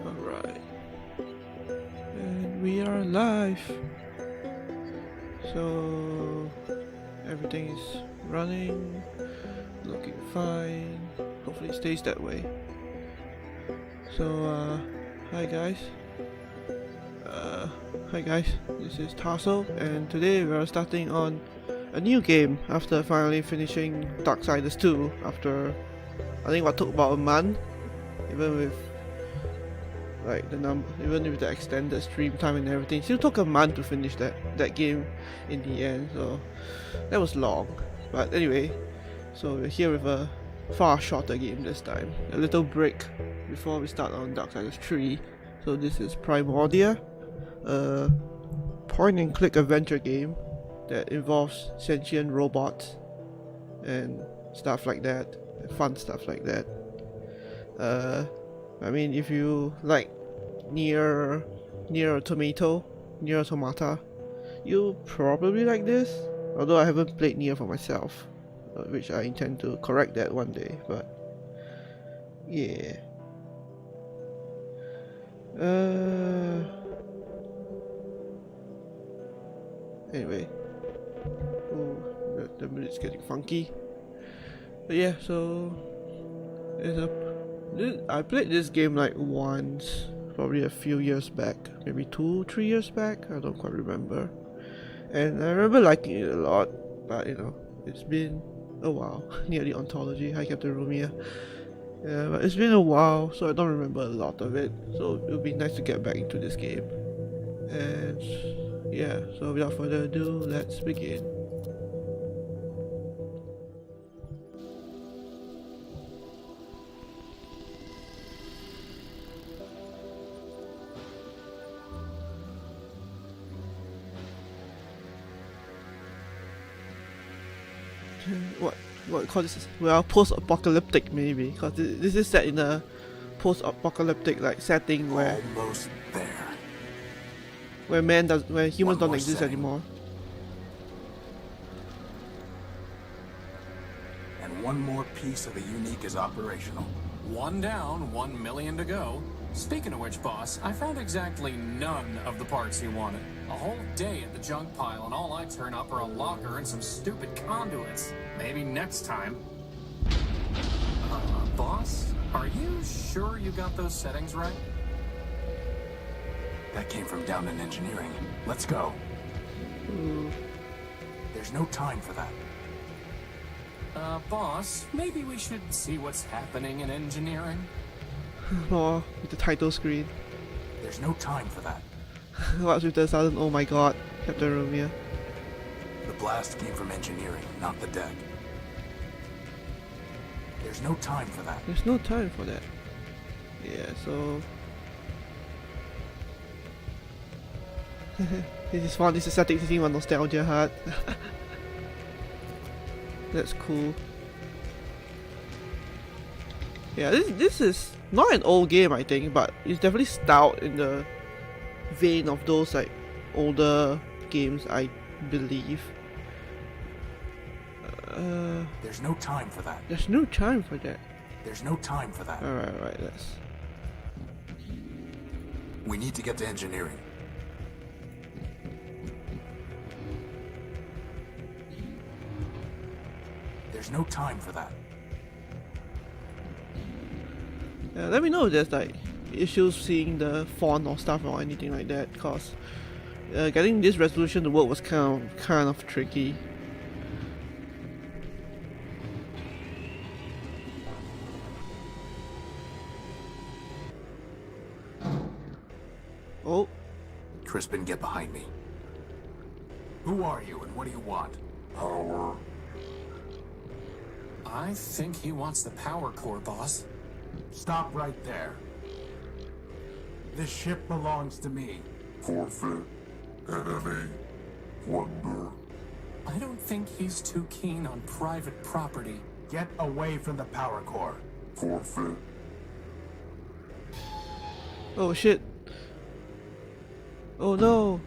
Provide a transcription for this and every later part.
Alright. And we are live. So everything is running, looking fine. Hopefully it stays that way. So hi guys. This is Tasso, and today we are starting on a new game after finally finishing Darksiders 2 after I think what took about a month, even with like even with the extended stream time and everything. Still took a month to finish that game in the end, so that was long. But anyway, so we're here with a far shorter game this time. A little break before we start on Darksiders 3. So this is Primordia, a point and click adventure game that involves sentient robots and stuff like that, fun stuff like that. I mean, if you like Nier Automata, you probably like this. Although I haven't played Nier for myself, which I intend to correct that one day. But yeah. Anyway. Oh, the music's getting funky. But yeah, so I played this game like once, probably a few years back, maybe 2-3 years back, I don't quite remember. And I remember liking it a lot, but you know, it's been a while. Near the ontology, hi Captain Romeo. Yeah, but it's been a while, so I don't remember a lot of it. So it would be nice to get back into this game. And yeah, so without further ado, let's begin. What call this? Well, post-apocalyptic maybe, because this is set in a post-apocalyptic like setting where almost there. Where humans don't exist anymore. And one more piece of the unique is operational. One down, 1 million to go. Speaking of which, boss, I found exactly none of the parts you wanted. A whole day at the junk pile, and all I turn up are a locker and some stupid conduits. Maybe next time. Boss, are you sure you got those settings right? That came from down in engineering. Let's go. There's no time for that. Boss, maybe we should see what's happening in engineering? Oh, with the title screen. There's no time for that. What's with the sudden oh my god, Captain Romeo? The blast came from engineering, not the deck. There's no time for that. There's no time for that. Yeah, so this is fun. This is setting my nostalgia heart. That's cool. Yeah, this is not an old game, I think, but it's definitely stout in the vein of those like older games, I believe. There's no time for that. There's no time for that. There's no time for that. Alright, let's. We need to get to engineering. There's no time for that. Let me know if there's like issues seeing the font or stuff or anything like that, cause getting this resolution to work was kind of tricky. Oh, Crispin, get behind me. Who are you and what do you want? Power. I think he wants the power core, boss. Stop right there. This ship belongs to me. Forfeit. Enemy. Plunder. I don't think he's too keen on private property. Get away from the power core. Forfeit. oh shit. Oh no.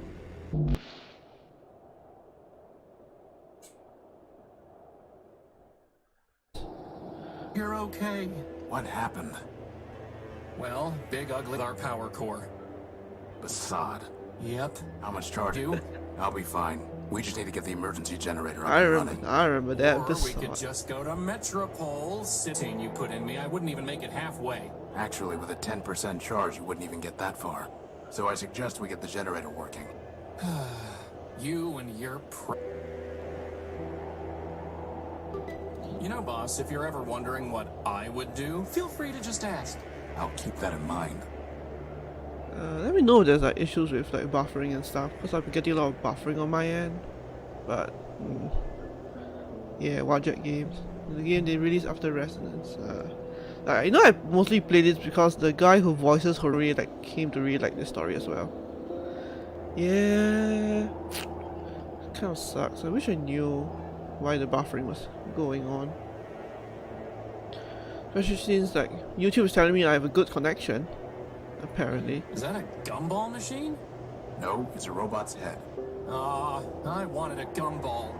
You're okay. What happened? Well, big ugly our power core. Basad. Yep. How much charge? You? I'll be fine. We just need to get the emergency generator up I and remember. running. I remember that. Or we could Basad. just go to Metropol. Sitting you put in me, I wouldn't even make it halfway. Actually, with a 10% charge, you wouldn't even get that far. So I suggest we get the generator working. You and your You know, boss, if you're ever wondering what I would do, feel free to just ask. I'll keep that in mind. Let me know if there's like issues with like buffering and stuff, because I've been getting a lot of buffering on my end. But yeah, Wadjet Games, the game they released after Resonance. I know I mostly played it because the guy who voices Horatio came to really like the story as well. Yeah, kind of sucks. I wish I knew why the buffering was going on. Especially since like YouTube is telling me I have a good connection. Apparently. Is that a gumball machine? No, it's a robot's head. I wanted a gumball.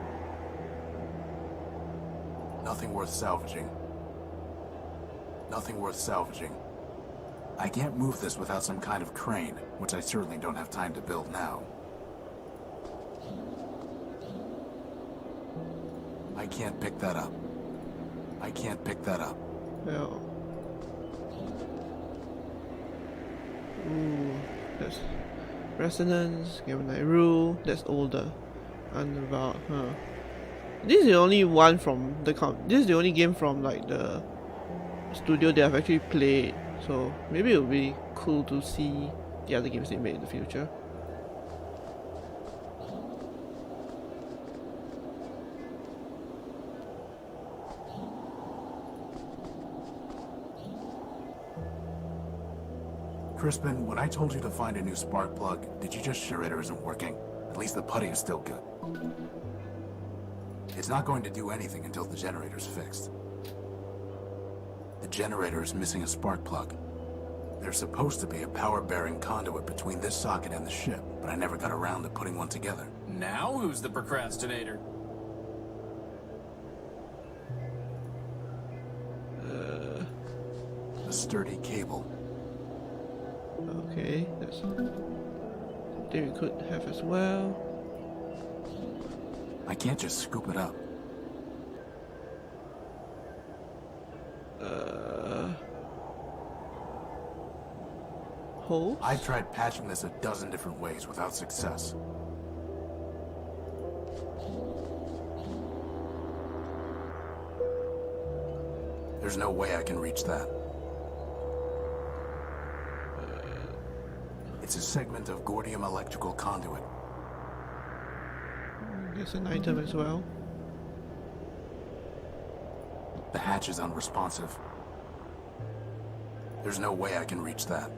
Nothing worth salvaging. Nothing worth salvaging. I can't move this without some kind of crane, which I certainly don't have time to build now. I can't pick that up. I can't pick that up. Well. Ooh, that's Resonance, Game Night Rule, that's older. And about, this is the only one from the this is the only game from like the studio that I've actually played, so maybe it would be cool to see the other games they made in the future. Crispin, when I told you to find a new spark plug, did you just sure it isn't working? At least the putty is still good. It's not going to do anything until the generator's fixed. The generator is missing a spark plug. There's supposed to be a power-bearing conduit between this socket and the ship, but I never got around to putting one together. Now who's the procrastinator? A sturdy cable. Okay, that's something we could have as well. I can't just scoop it up. Hole? I've tried patching this a dozen different ways without success. There's no way I can reach that. It's a segment of Gordium electrical conduit. There's an item as well. The hatch is unresponsive. There's no way I can reach that.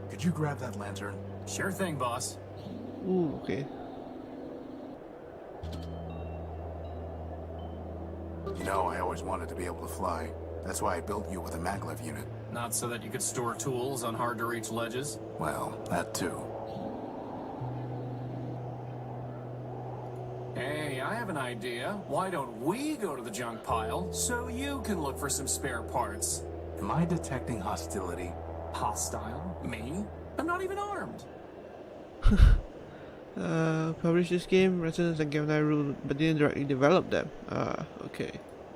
Could you grab that lantern? Sure thing, boss. Ooh, okay. You know, I always wanted to be able to fly. That's why I built you with a maglev unit. Not so that you could store tools on hard-to-reach ledges? Well, that too. Hey, I have an idea. Why don't we go to the junk pile so you can look for some spare parts? Am I detecting hostility? Hostile? Me? I'm not even armed. Published this game, Resonance and Game Night Rule, but didn't directly develop them. Okay.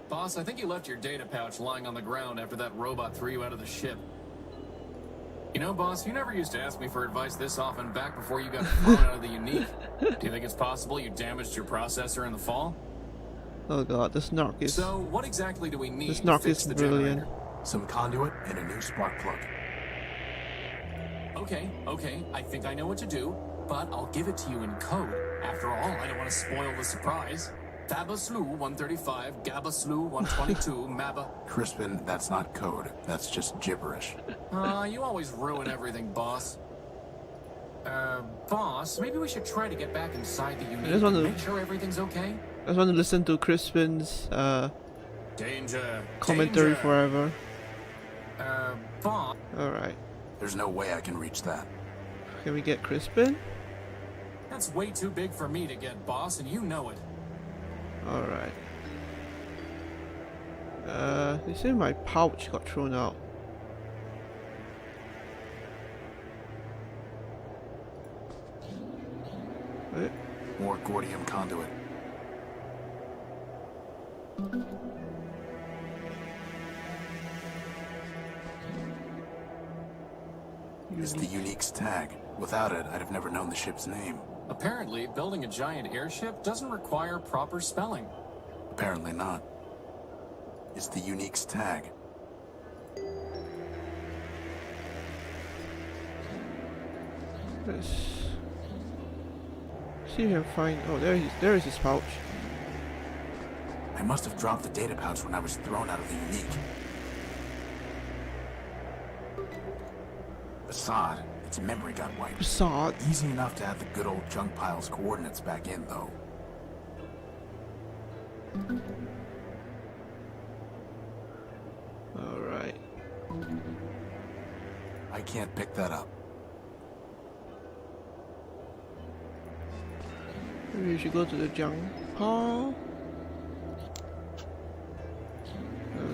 Boss, I think you left your data pouch lying on the ground after that robot threw you out of the ship. You know, boss, you never used to ask me for advice this often back before you got thrown out of the unique. Do you think it's possible you damaged your processor in the fall? Oh god, the Snark is... So, what exactly do we need the Snark to fix is the brilliant. generator? Some conduit and a new spark plug. Okay, I think I know what to do, but I'll give it to you in code. After all, I don't want to spoil the surprise. Fabaslu 135, Gabaslu 122, Maba. Crispin, that's not code. That's just gibberish. You always ruin everything, boss. Boss, maybe we should try to get back inside the unit just want and to- make sure everything's okay. I just want to listen to Crispin's Danger. commentary danger. forever. Boss. Alright. There's no way I can reach that. Can we get Crispin? That's way too big for me to get, boss, and you know it. Alright. They say my pouch got thrown out. Wait. More Gordium conduit. It's the Unique's tag. Without it, I'd have never known the ship's name. Apparently, building a giant airship doesn't require proper spelling. Apparently not. It's the Unique's tag. Let's see if I can find. Oh, there is his pouch. I must have dropped the data pouch when I was thrown out of the Unique. Assad, its memory got wiped. Facade. Easy enough to add the good old junk pile's coordinates back in, though. Alright. I can't pick that up. Maybe we should go to the junk pile.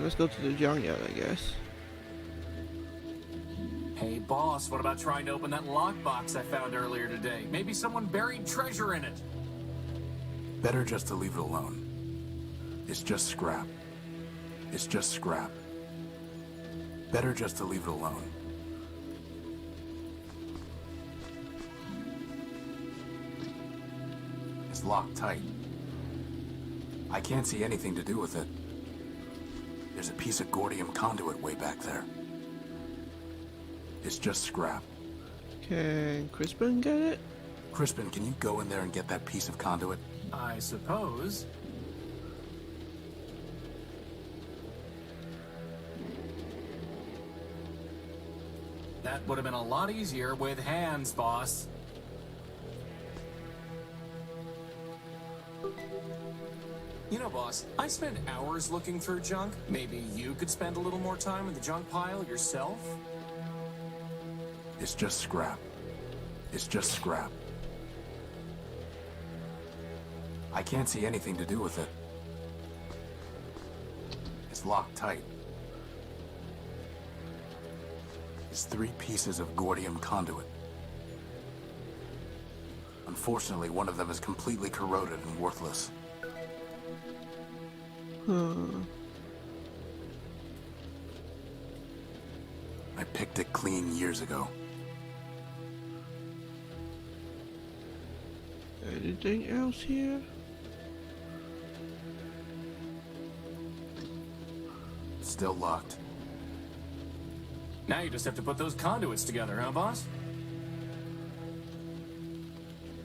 Let's go to the junkyard, I guess. Hey, boss, what about trying to open that lockbox I found earlier today? Maybe someone buried treasure in it. Better just to leave it alone. It's just scrap. It's just scrap. Better just to leave it alone. It's locked tight. I can't see anything to do with it. There's a piece of Gordium conduit way back there. It's just scrap. Can Crispin get it? Crispin, can you go in there and get that piece of conduit? I suppose. That would have been a lot easier with hands, boss. You know, boss, I spend hours looking through junk. Maybe you could spend a little more time in the junk pile yourself? It's just scrap. It's just scrap. I can't see anything to do with it. It's locked tight. It's 3 pieces of Gordium conduit. Unfortunately, one of them is completely corroded and worthless. I picked it clean years ago. Anything else here? Still locked. Now you just have to put those conduits together, huh, boss?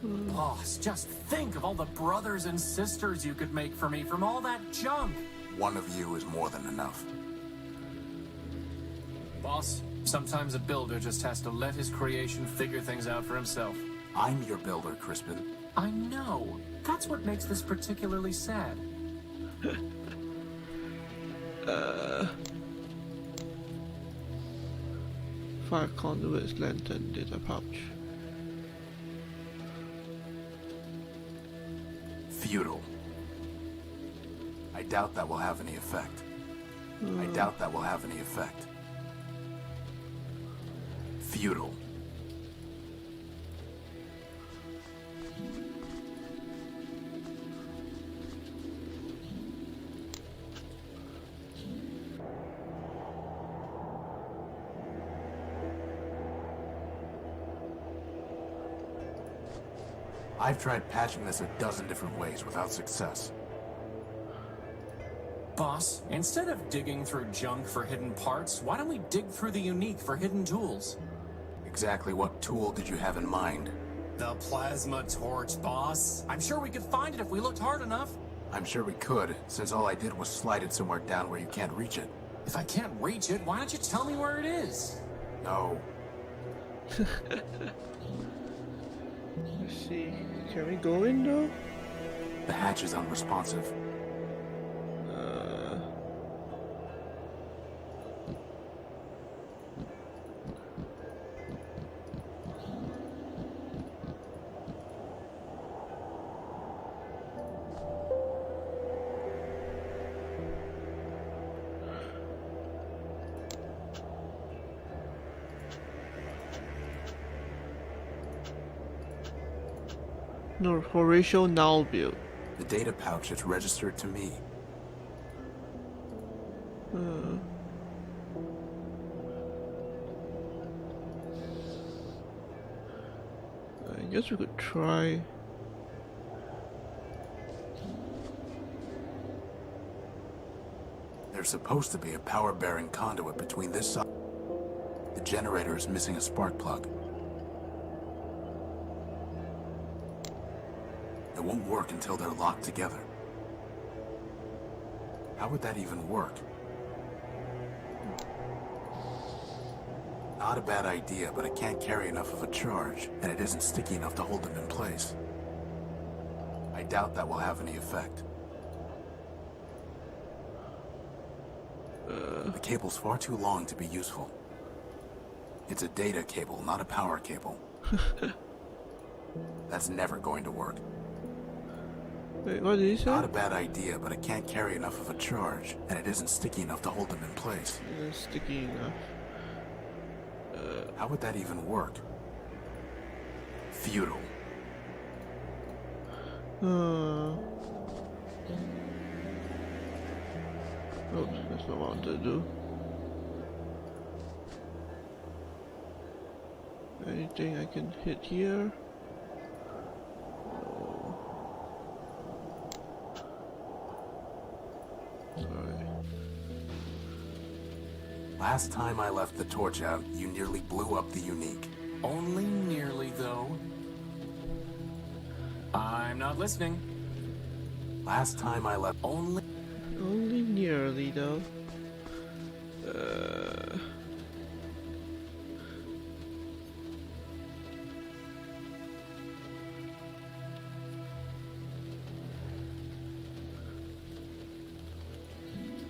Boss, just think of all the brothers and sisters you could make for me from all that junk. One of you is more than enough. Boss, sometimes a builder just has to let his creation figure things out for himself. I'm your builder, Crispin. I know. That's what makes this particularly sad. 5 conduits, lantern, data pouch. Futile. I doubt that will have any effect. I doubt that will have any effect. Futile. I've tried patching this a dozen different ways without success. Boss, instead of digging through junk for hidden parts, why don't we dig through the Unique for hidden tools? Exactly what tool did you have in mind? The plasma torch, boss. I'm sure we could find it if we looked hard enough. I'm sure we could, since all I did was slide it somewhere down where you can't reach it. If I can't reach it, why don't you tell me where it is? No. Let's see. Can we go in though? The hatch is unresponsive. No, Horatio Nullbuilt. The data pouch is registered to me. I guess we could try. There's supposed to be a power-bearing conduit between this socket. The generator is missing a spark plug. It won't work until they're locked together. How would that even work? Not a bad idea, but it can't carry enough of a charge, and it isn't sticky enough to hold them in place. I doubt that will have any effect. The cable's far too long to be useful. It's a data cable, not a power cable. That's never going to work. Wait, what did he say? Not a bad idea, but it can't carry enough of a charge, and it isn't sticky enough to hold them in place. It's sticky enough. How would that even work? Futile. Oops, that's not what I wanted to do. Anything I can hit here? No. Alright. Last time I left the torch out, you nearly blew up the unique. Only nearly, though. I'm not listening. Last time I left... Only... Only nearly though.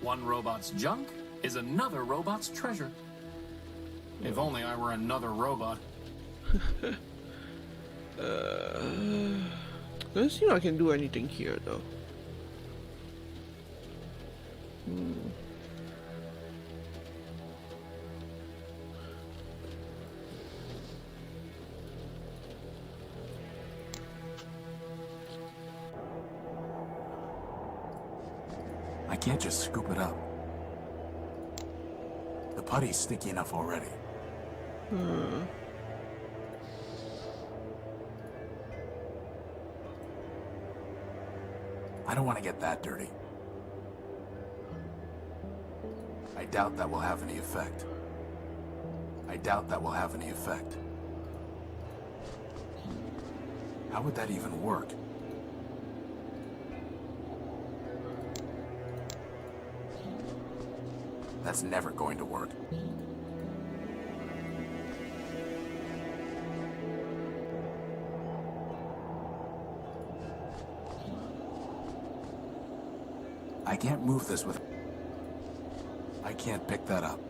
One robot's junk is another robot's treasure. If only I were another robot. Doesn't seem like I can do anything here though. I can't just scoop it up. The putty's sticky enough already. I don't want to get that dirty. I doubt that will have any effect. I doubt that will have any effect. How would that even work? That's never going to work. I can't move this with... I can't pick that up.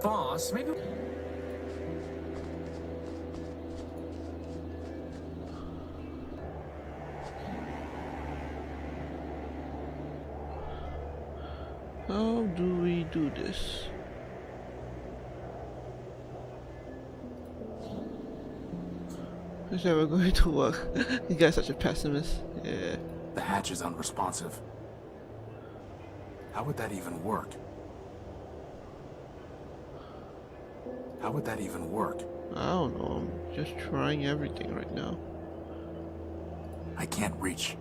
Boss, maybe... How do we do this? Is that ever going to work? You guys are such a pessimist. Yeah. The hatch is unresponsive. How would that even work? How would that even work? I don't know. I'm just trying everything right now. I can't reach.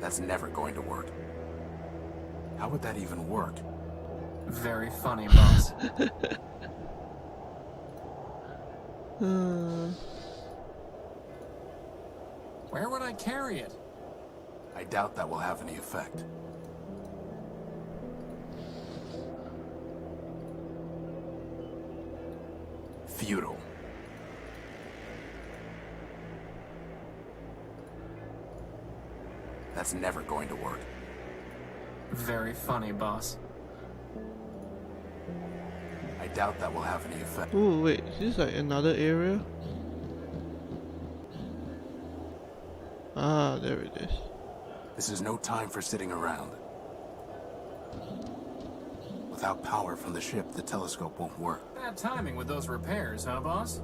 That's never going to work. How would that even work? Very funny, boss. Where would I carry it? I doubt that will have any effect. Futile. That's never going to work. Very funny, boss. I doubt that will have any effect. Oh wait, is this like another area? Ah, there it is. This is no time for sitting around. Without power from the ship, the telescope won't work. Bad timing with those repairs, huh, boss?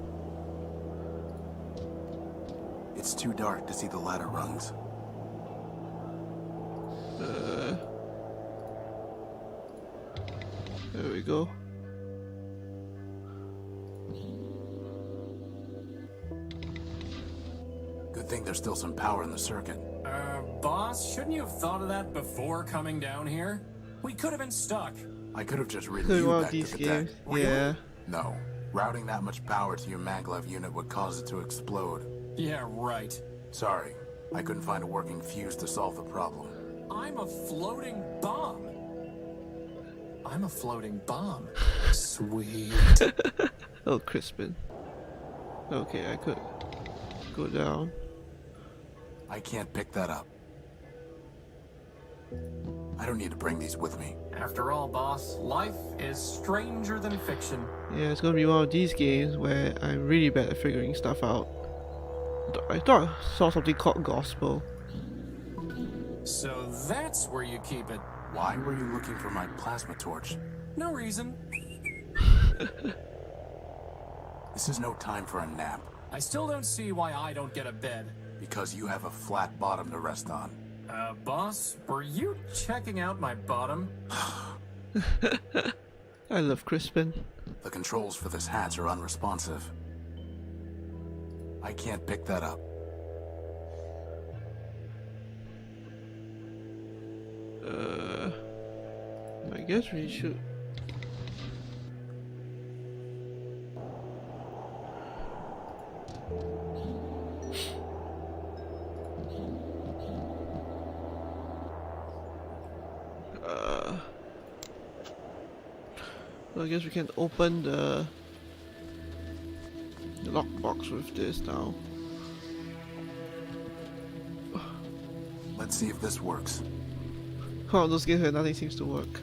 It's too dark to see the ladder rungs. There we go. Good thing there's still some power in the circuit. Boss, shouldn't you have thought of that before coming down here? We could have been stuck. I could have just ridden So you one of back to these the games, deck. yeah. No. Routing that much power to your maglev unit would cause it to explode. Yeah, right. Sorry. I couldn't find a working fuse to solve the problem. I'm a floating bomb. I'm a floating bomb. Sweet. Oh, Crispin. Okay, I could go down. I can't pick that up. I don't need to bring these with me. After all, boss, life is stranger than fiction. Yeah, it's gonna be one of these games where I'm really bad at figuring stuff out. I thought I saw something called gospel. So that's where you keep it. Why were you looking for my plasma torch? No reason. This is no time for a nap. I still don't see why I don't get a bed. Because you have a flat bottom to rest on. Boss, were you checking out my bottom? I love Crispin. The controls for this hatch are unresponsive. I can't pick that up. I guess we should. Well, I guess we can open the lockbox with this now. Let's see if this works. Oh, those games where nothing seems to work.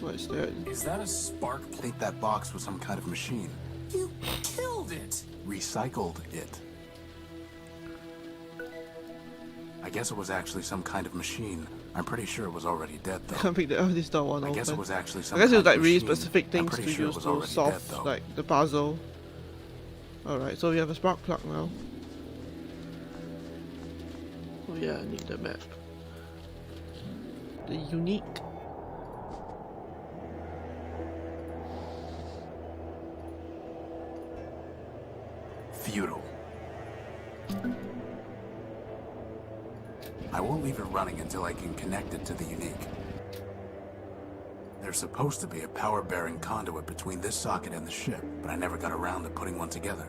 What is that? Is that a spark I think that box was some kind of machine. You killed it! Recycled it. I guess it was actually some kind of machine. I'm pretty sure it was already dead I though. can't pick the this door one I open. guess it was actually some I guess it was kind like of really machine. specific I'm things pretty to sure it use was to already solve dead, though. like the puzzle. Alright, so we have a spark plug now. Oh yeah, I need the map. The unique. Futile. I won't leave it running until I can connect it to the unique. There's supposed to be a power-bearing conduit between this socket and the ship, but I never got around to putting one together.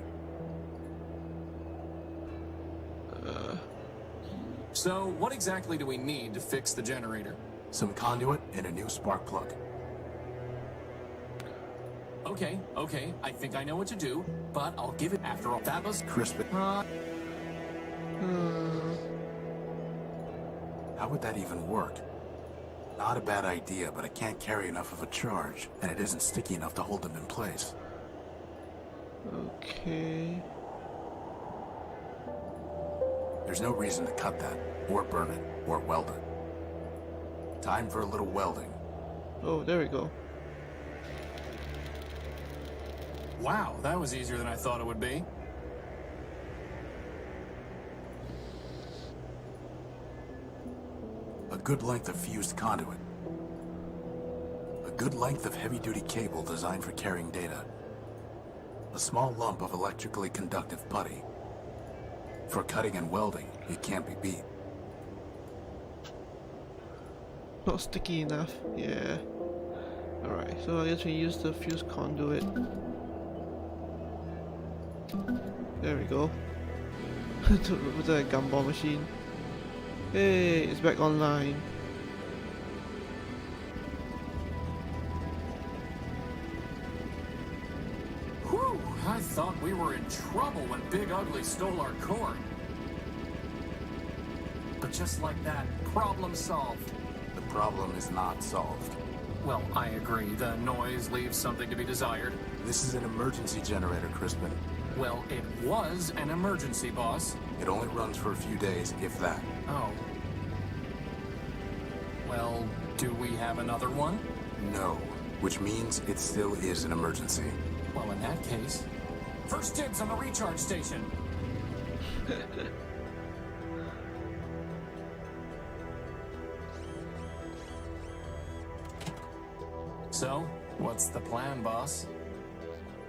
So, what exactly do we need to fix the generator? Some conduit and a new spark plug. Okay, I think I know what to do, but I'll give it after all. That was Crispin. Uh, How would that even work? Not a bad idea, but I can't carry enough of a charge, and it isn't sticky enough to hold them in place. Okay. There's no reason to cut that, or burn it, or weld it. Time for a little welding. Oh, there we go. wow, that was easier than I thought it would be. A good length of fused conduit. A good length of heavy-duty cable designed for carrying data. A small lump of electrically conductive putty. For cutting and welding, it can't be beat. Not sticky enough. Yeah. Alright, so I guess we use the fuse conduit. There we go. With the gumball machine. Hey, it's back online. Whew, I thought we were in trouble when Big Ugly stole our core. But just like that, problem solved. The problem is not solved. Well, I agree. The noise leaves something to be desired. This is an emergency generator, Crispin. Well, it was an emergency, boss. It only runs for a few days, if that. Oh. Well, do we have another one? No, which means it still is an emergency. Well, in that case, first dibs on the recharge station. So, what's the plan, boss?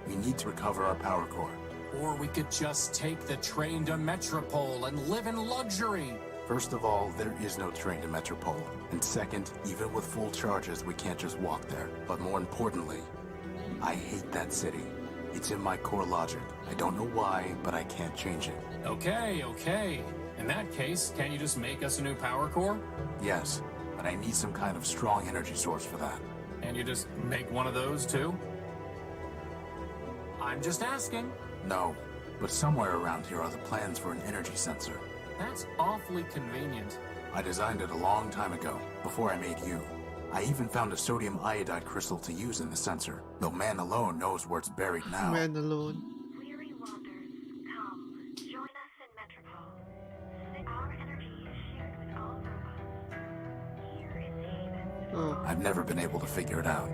We need to recover our power core. Or we could just take the train to Metropol and live in luxury. First of all, there is no train to Metropol. And second, even with full charges, we can't just walk there. But more importantly, I hate that city. It's in my core logic. I don't know why, but I can't change it. Okay. In that case, can't you just make us a new power core? Yes, but I need some kind of strong energy source for that. And you just make one of those too? I'm just asking. No, but somewhere around here are the plans for an energy sensor. That's awfully convenient. I designed it a long time ago, before I made you. I even found a sodium iodide crystal to use in the sensor, though man alone knows where it's buried now. Man alone. Weary wanderers, come, join us in Metropol. Our energy is shared with all robots. Here is Haven. Oh. I've never been able to figure it out.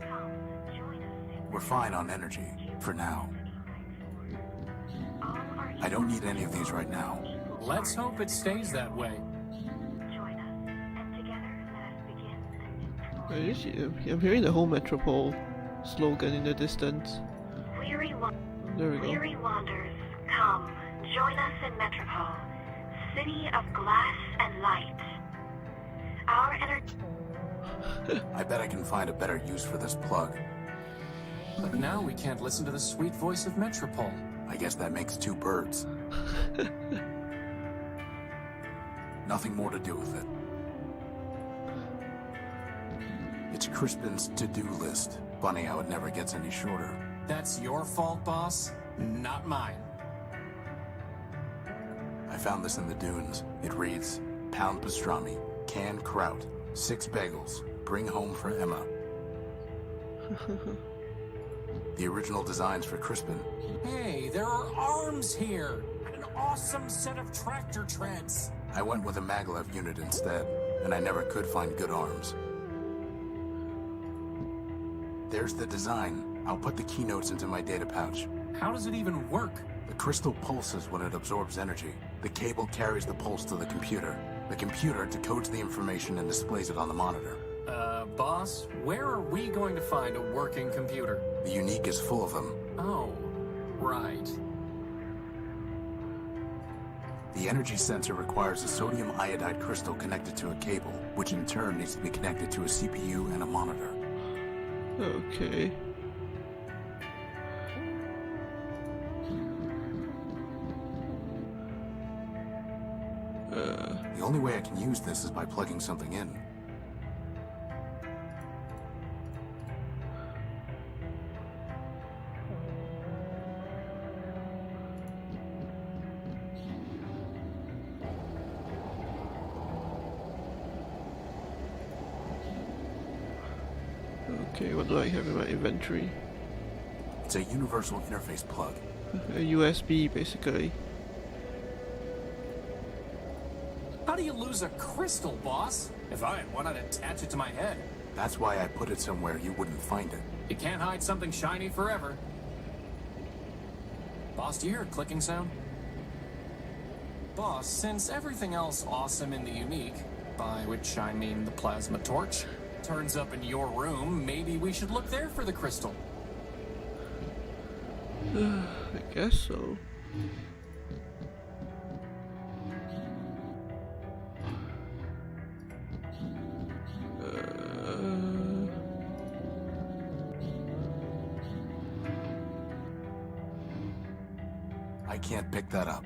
Come, join us in We're fine on energy, for now. I don't need any of these right now. Let's hope it stays that way. Join us, and together let us begin a new I'm hearing the whole Metropol slogan in the distance. Weary There we go. Weary wanderers, come, join us in Metropol, city of glass and light. Our energy. I bet I can find a better use for this plug. But now we can't listen to the sweet voice of Metropol. I guess that makes two birds. Nothing more to do with it. It's Crispin's to-do list. Funny how it never gets any shorter. That's your fault, boss, not mine. I found this in the dunes. It reads, pound pastrami, canned kraut, 6 bagels, bring home for Emma. The original designs for Crispin. Hey, there are arms here! And an awesome set of tractor treads! I went with a maglev unit instead, and I never could find good arms. There's the design. I'll put the keynotes into my data pouch. How does it even work? The crystal pulses when it absorbs energy. The cable carries the pulse to the computer. The computer decodes the information and displays it on the monitor. Boss, where are we going to find a working computer? The Unique is full of them. Oh, right. The energy sensor requires a sodium iodide crystal connected to a cable, which in turn needs to be connected to a CPU and a monitor. Okay. The only way I can use this is by plugging something in. Okay, what do I have in my inventory? It's a universal interface plug. A USB, basically. How do you lose a crystal, boss? If I had one, I'd attach it to my head. That's why I put it somewhere you wouldn't find it. You can't hide something shiny forever. Boss, do you hear a clicking sound? Boss, since everything else awesome in the Unique, by which I mean the plasma torch, turns up in your room, maybe we should look there for the crystal. I guess so. I can't pick that up.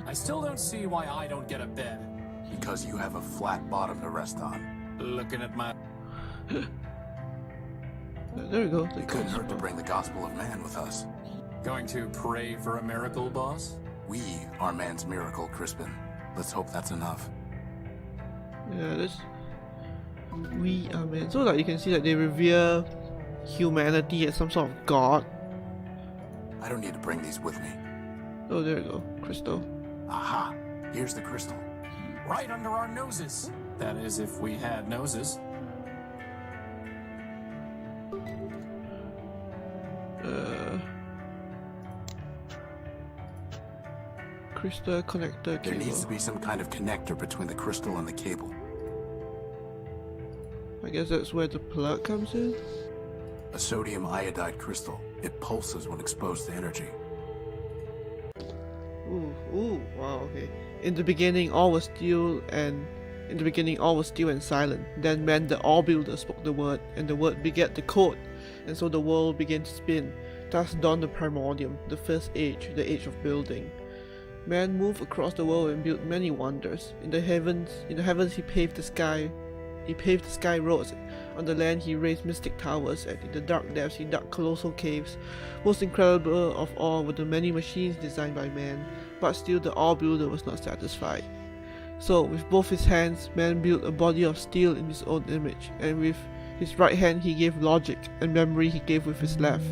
I still don't see why I don't get a bed. Because you have a flat bottom to rest on. Looking at my... There we go. The It couldn't hurt to gospel. bring the gospel of man with us. Going to pray for a miracle, boss? We are man's miracle, Crispin. Let's hope that's enough. Yeah, this. We are men. So like you can see that they revere humanity as some sort of god. I don't need to bring these with me. Oh, there you go, crystal. Aha! Here's the crystal. Right under our noses. That is, if we had noses. Crystal connector There cable. needs to be some kind of connector between the crystal and the cable. I guess that's where the plug comes in. A sodium iodide crystal. It pulses when exposed to energy. Ooh, wow, okay. In the beginning, all was still and silent. Then man, the all-builder, spoke the word, and the word begat the code, and so the world began to spin. Thus dawned the Primordium, the first age, the age of building. Man moved across the world and built many wonders. In the heavens he paved the sky. He paved the sky roads. On the land he raised mystic towers, and in the dark depths he dug colossal caves. Most incredible of all were the many machines designed by man, but still the all-builder was not satisfied. So, with both his hands, man built a body of steel in his own image, and with his right hand he gave logic, and memory he gave with his left.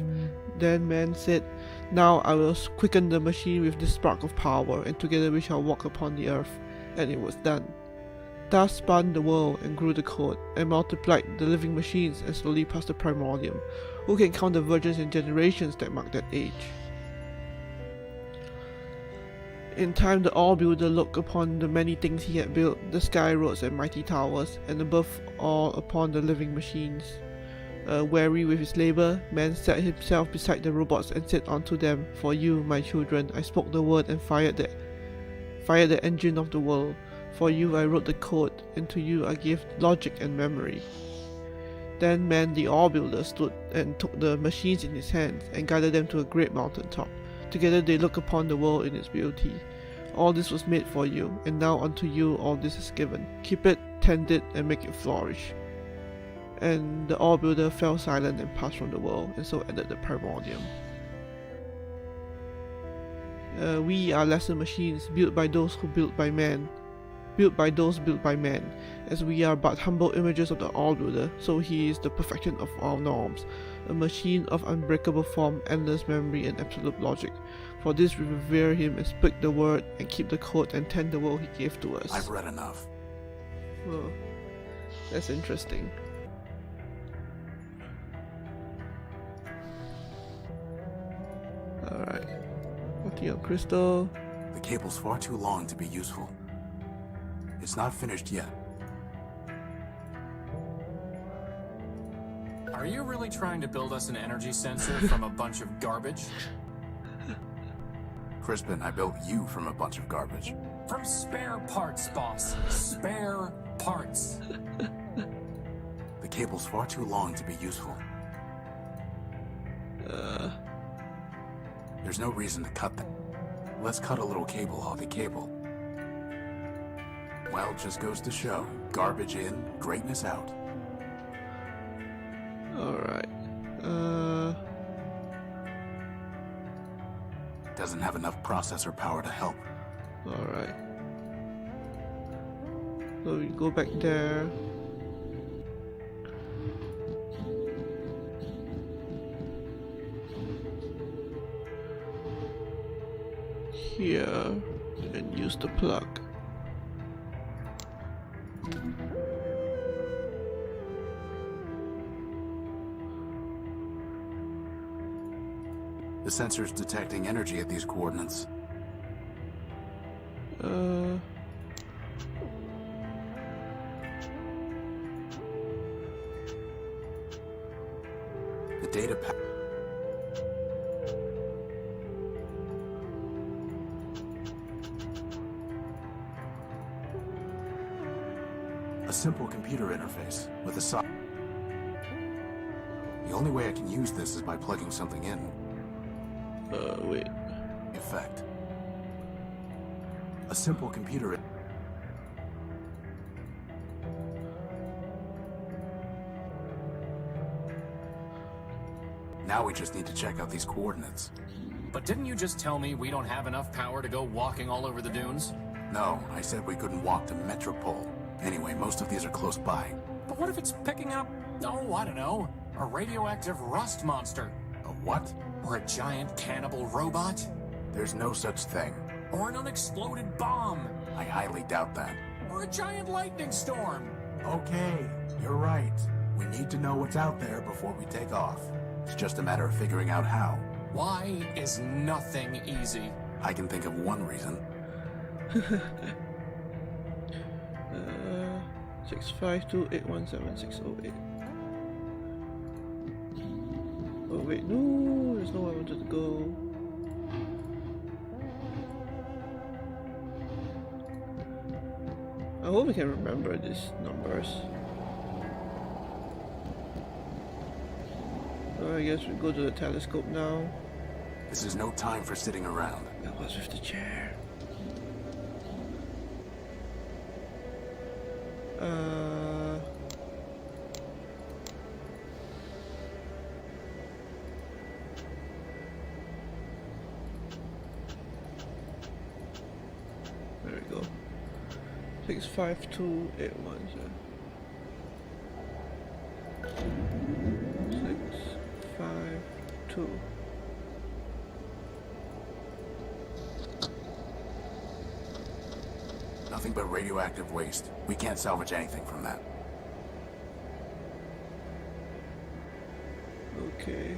Then man said, "Now I will quicken the machine with this spark of power, and together we shall walk upon the earth." And it was done. Thus spun the world and grew the code, and multiplied the living machines and slowly passed the Primordium. Who can count the virgins and generations that mark that age? In time the all-builder looked upon the many things he had built, the sky roads and mighty towers, and above all upon the living machines. Weary with his labor, man sat himself beside the robots and said unto them, "For you, my children, I spoke the word and fired the engine of the world. For you I wrote the code, and to you I gave logic and memory." Then man the all-builder stood and took the machines in his hands and guided them to a great mountain top. Together they looked upon the world in its beauty. "All this was made for you, and now unto you all this is given. Keep it, tend it, and make it flourish." And the all-builder fell silent and passed from the world, and so ended the Primordium. We are lesser machines, built by those who built by man. Built by those built by man. As we are but humble images of the all-builder, so he is the perfection of all norms. A machine of unbreakable form, endless memory, and absolute logic. For this we revere him and speak the word, and keep the code, and tend the world he gave to us. I've read enough. Well, that's interesting. Alright. Working on crystal. The cable's far too long to be useful. It's not finished yet. Are you really trying to build us an energy sensor from a bunch of garbage? Crispin, I built you from a bunch of garbage. From spare parts, boss. Spare parts. The cable's far too long to be useful. There's no reason to cut them. Let's cut a little cable off the cable. Well, just goes to show. Garbage in, greatness out. Alright. Doesn't have enough processor power to help. Alright. So we go back there. Here. And use the plug. The sensor's detecting energy at these coordinates. The data pack. A simple computer interface with a socket. The only way I can use this is by plugging something in. Wait. Effect. A simple computer. Now we just need to check out these coordinates. But didn't you just tell me we don't have enough power to go walking all over the dunes? No, I said we couldn't walk to Metropol. Anyway, most of these are close by. But what if it's picking up, oh, I don't know, a radioactive rust monster? A what? Or a giant cannibal robot? There's no such thing. Or an unexploded bomb? I highly doubt that. Or a giant lightning storm? Okay, you're right. We need to know what's out there before we take off. It's just a matter of figuring out how. Why is nothing easy? I can think of one reason. 652817608. Oh wait, no, there's nowhere I wanted to go. I hope we can remember these numbers. So I guess we go to the telescope now. This is no time for sitting around. That was with the chair. There we go. 65281. 652. Nothing but radioactive waste. We can't salvage anything from that. Okay.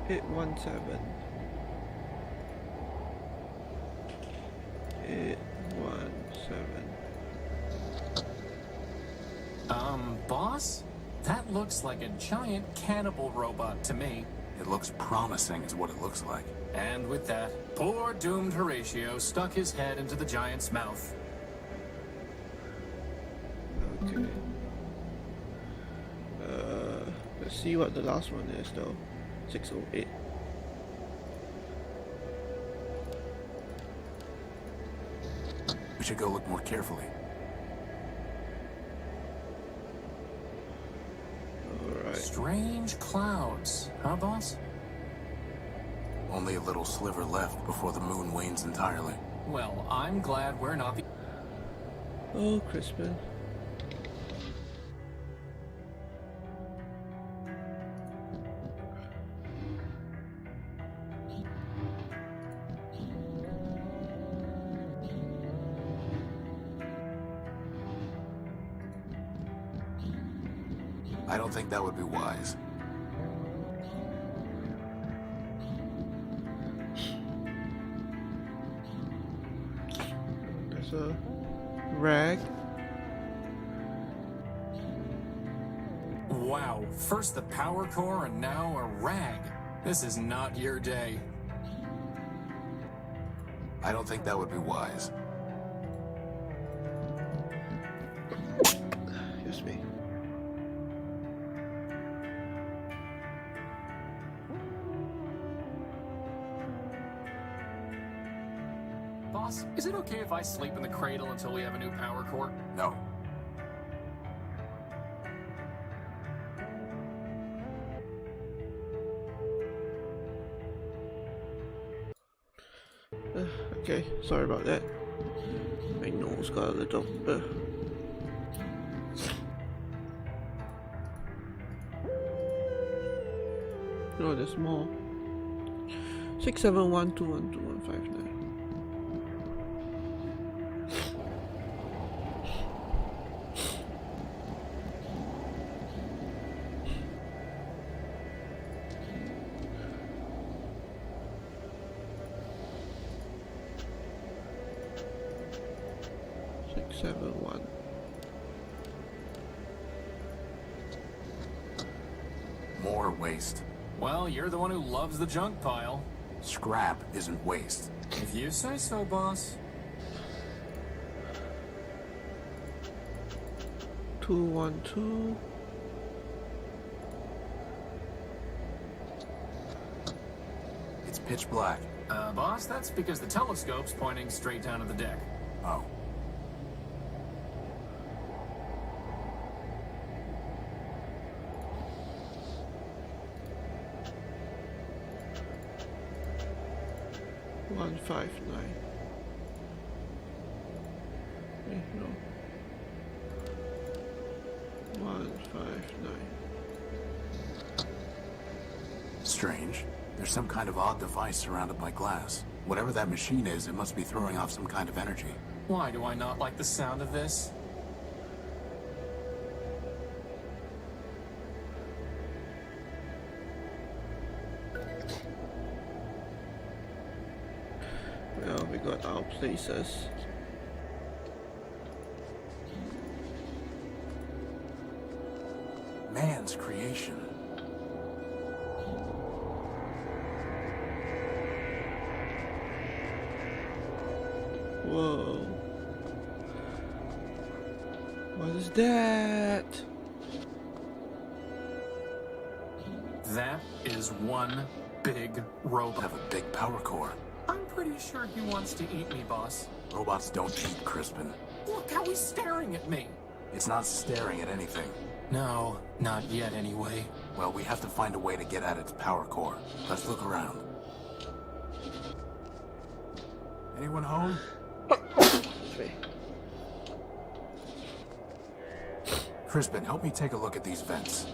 817. 817. Boss? That looks like a giant cannibal robot to me. It looks promising is what it looks like. And with that, poor doomed Horatio stuck his head into the giant's mouth. Okay. Let's see what the last one is though. 608. We should go look more carefully. Alright. Strange clouds, huh, boss? Only a little sliver left before the moon wanes entirely. Well, I'm glad we're not the... Oh, Crispin. I don't think that would be wise. There's a rag. Wow, first the power core and now a rag. This is not your day. I don't think that would be wise. Excuse me. Boss, is it okay if I sleep in the cradle until we have a new power core? No. Okay, sorry about that. My nose got a little. No, there's more. 671212159. More waste. Well, you're the one who loves the junk pile. Scrap isn't waste. If you say so, boss. 212. It's pitch black. Boss, that's because the telescope's pointing straight down at the deck. Oh. No. 159. Strange. There's some kind of odd device surrounded by glass. Whatever that machine is, it must be throwing off some kind of energy. Why do I not like the sound of this? Well, we got our places. Man's creation. Whoa. What is that? That is one big robot. Have a big power core. I'm pretty sure he wants to eat me, boss. Robots don't eat, Crispin. Look how he's staring at me. It's not staring at anything. No, not yet anyway. Well, we have to find a way to get at its power core. Let's look around. Anyone home? Crispin, help me take a look at these vents.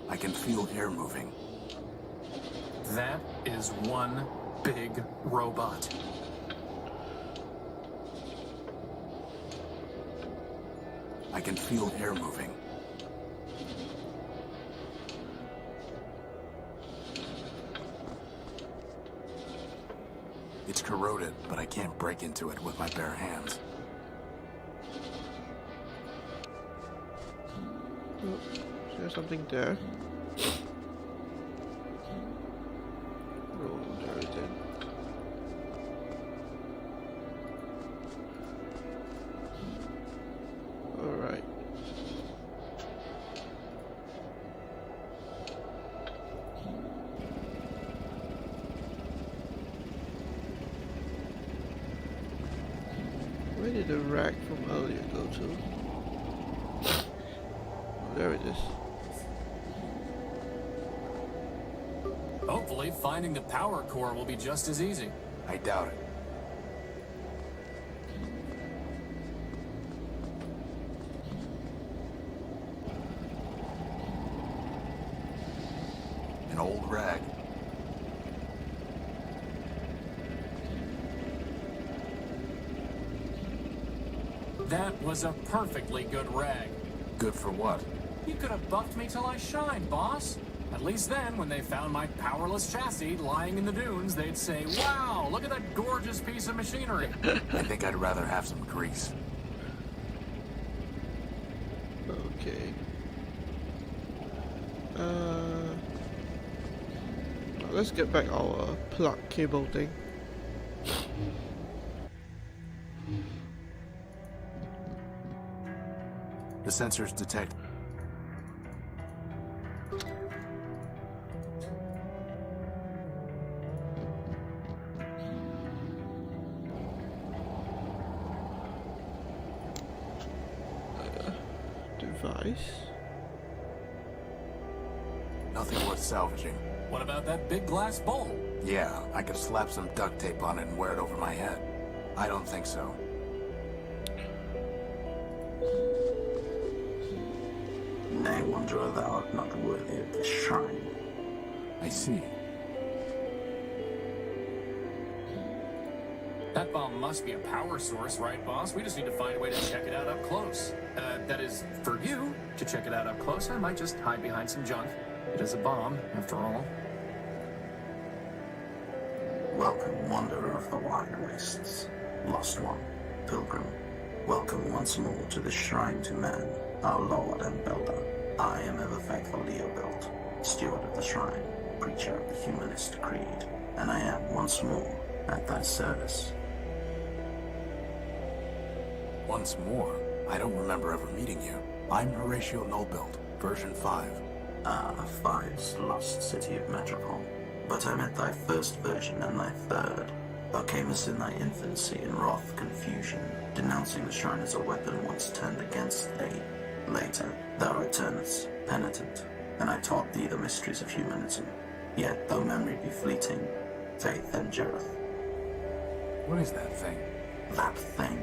I can feel air moving. That is one big robot. I can feel air moving. It's corroded, but I can't break into it with my bare hands. Oh, is there something there? Oh, there it is. Alright. Where did the rack from earlier go to? Oh, there it is. Hopefully, finding the power core will be just as easy. I doubt it. An old rag. That was a perfectly good rag. Good for what? You could have buffed me till I shined, boss. At least then, when they found my powerless chassis lying in the dunes, they'd say, wow, look at that gorgeous piece of machinery. I think I'd rather have some grease. Okay. Let's get back our plug cable thing. The sensors detect. Device. Nothing worth salvaging. What about that big glass bowl? Yeah, I could slap some duct tape on it and wear it over my head. I don't think so. Nay, wanderer, thou art not worthy of this shrine. I see. That bomb must be a power source, right, boss? We just need to find a way to check it out up close. That is, for you to check it out up close, I might just hide behind some junk. It is a bomb, after all. Welcome, wanderer of the wide wastes. Lost one, pilgrim. Welcome once more to the shrine to man, our lord and builder. I am ever faithful Nullbuilt, steward of the shrine, preacher of the humanist creed, and I am once more at thy service. Once more? I don't remember ever meeting you. I'm Horatio Nullbuilt, version 5. Ah, 5's lost city of Metropol. But I met thy first version and thy third. Thou camest in thy infancy in wrath confusion, denouncing the shrine as a weapon once turned against thee. Later, thou returnest, penitent, and I taught thee the mysteries of humanism. Yet, though memory be fleeting, faith endureth. What is that thing? That thing.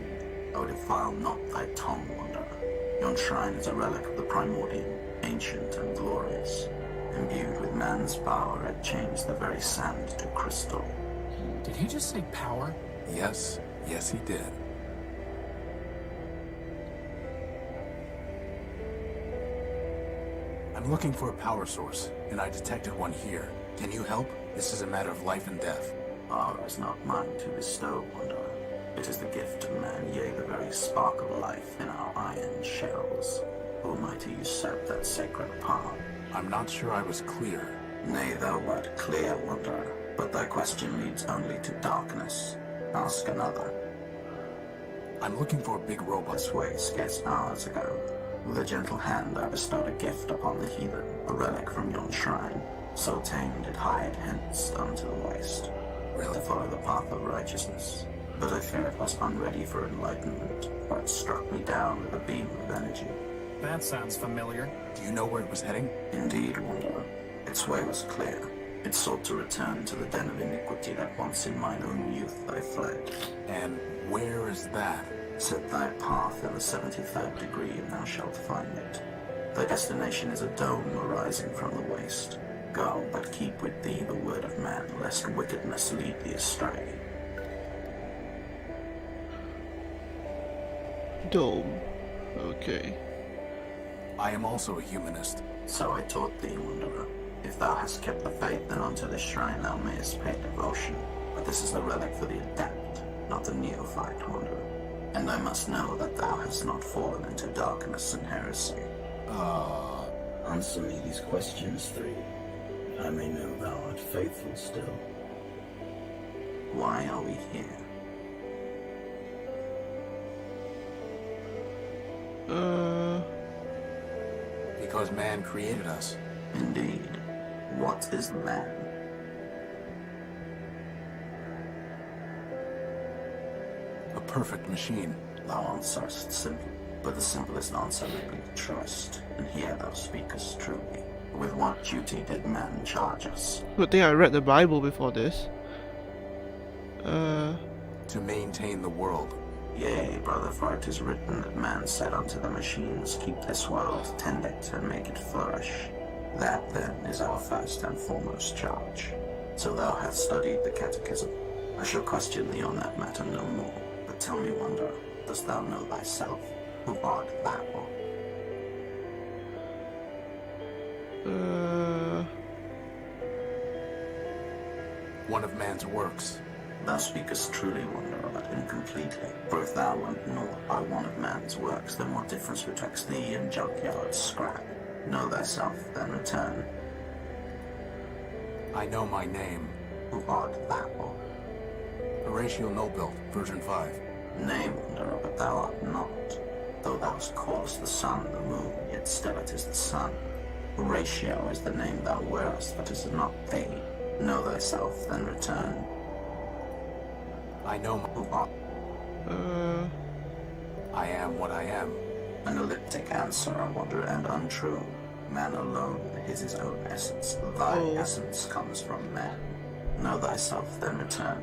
O defile not thy tongue, wanderer. Yon shrine is a relic of the Primordian, ancient and glorious. Imbued with man's power, it changed the very sand to crystal. Did he just say power? Yes, yes he did. I'm looking for a power source, and I detected one here. Can you help? This is a matter of life and death. Power is not mine to bestow, wanderer. It is the gift of man, yea, the very spark of life in our iron shells. Who am I to usurp that sacred power? I'm not sure I was clear. Nay, thou wert clear, wanderer, but thy question leads only to darkness. Ask another. I'm looking for a big robot. This way scarce hours ago. With a gentle hand I bestowed a gift upon the heathen, a relic from yon shrine. So tamed it hied hence unto the waste. Really? To follow the path of righteousness. But I fear it was unready for enlightenment, for it struck me down with a beam of energy. That sounds familiar. Do you know where it was heading? Indeed, wanderer. Its way was clear. It sought to return to the den of iniquity that once in mine own youth I fled. And where is that? Set thy path in the 73rd degree, and thou shalt find it. Thy destination is a dome arising from the waste. Go, but keep with thee the word of man, lest wickedness lead thee astray. Dome. Okay. I am also a humanist. So I taught thee, wanderer. If thou hast kept the faith, then unto this shrine thou mayest pay devotion. But this is the relic for the adept, not the neophyte, wanderer. And I must know that thou hast not fallen into darkness and heresy. Answer me these questions three. I may know thou art faithful still. Why are we here? Because man created us. Indeed. What is man? A perfect machine. Thou answerest simply, but the simplest answer may be the truest, and here thou speakest truly. With what duty did man charge us? Good thing I read the Bible before this. To maintain the world. Yea, brother, for it is written that man said unto the machines, keep this world, tend it, and make it flourish. That, then, is our first and foremost charge. So thou hast studied the catechism. I shall question thee on that matter no more. But tell me, wanderer, dost thou know thyself? Who art thou? One of man's works. Thou speakest truly, wanderer, but incompletely. For if thou wert not by one of man's works, then what difference betwixt thee and junkyard scrap? Know thyself, then return. I know my name. Who art thou? Horatio Nullbuilt, version 5. Nay, wanderer, but thou art not. Though thou callest the sun the moon, yet still it is the sun. Horatio is the name thou wearest, but is not thee. Know thyself, then return. I know Who art? I am what I am. An elliptic answer, I wonder, and untrue. Man alone is his own essence. Thy essence comes from man. Know thyself, then return.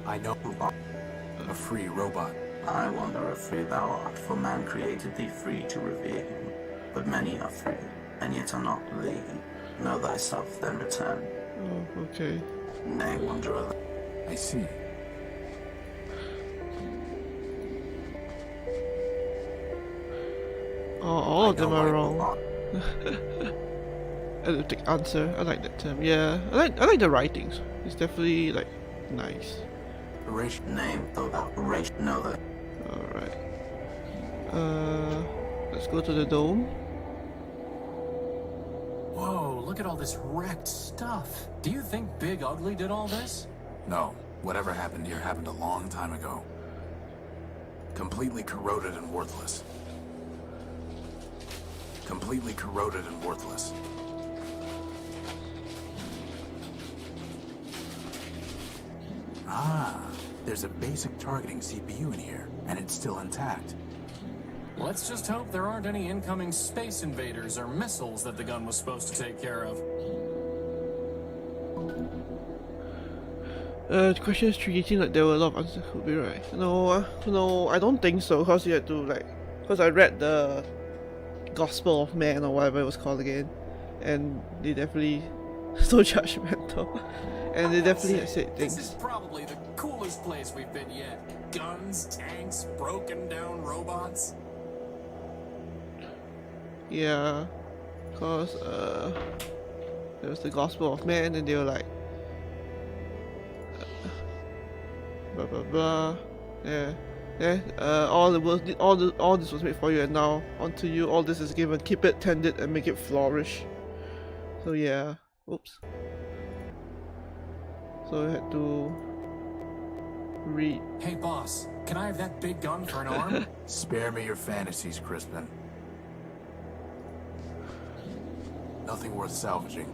I know Who art? a free robot. I wonder if free thou art, for man created thee free to revere him. But many are free, and yet are not thee. Know thyself, then return. Oh, okay. Nay, wanderer. I see. Oh, all of I know them are my wrong. Elliptic answer. I like that term. Yeah, I like the writings. It's definitely like nice. Horatio. Name, though thou Horatio. Know that. Alright. Let's go to the dome. Whoa, look at all this wrecked stuff. Do you think Big Ugly did all this? No. Whatever happened here happened a long time ago. Completely corroded and worthless. Completely corroded and worthless. Ah, there's a basic targeting CPU in here, and it's still intact. Let's just hope there aren't any incoming space invaders or missiles that the gun was supposed to take care of. The question is tricky. Seems like there were a lot of answers could be right. No, I don't think so. Cause you had to cause I read the Gospel of Man or whatever it was called again, and they definitely so judgmental, and they definitely said things. This is probably the coolest place we've been yet. Guns, tanks, broken down robots. Yeah, cause there was the Gospel of Man, and they were like, blah blah blah. Yeah. All this was made for you, and now onto you. All this is given. Keep it, tend it, and make it flourish. So yeah. Oops. So I had to read. Hey boss, can I have that big gun for an arm? Spare me your fantasies, Crispin. Nothing worth salvaging.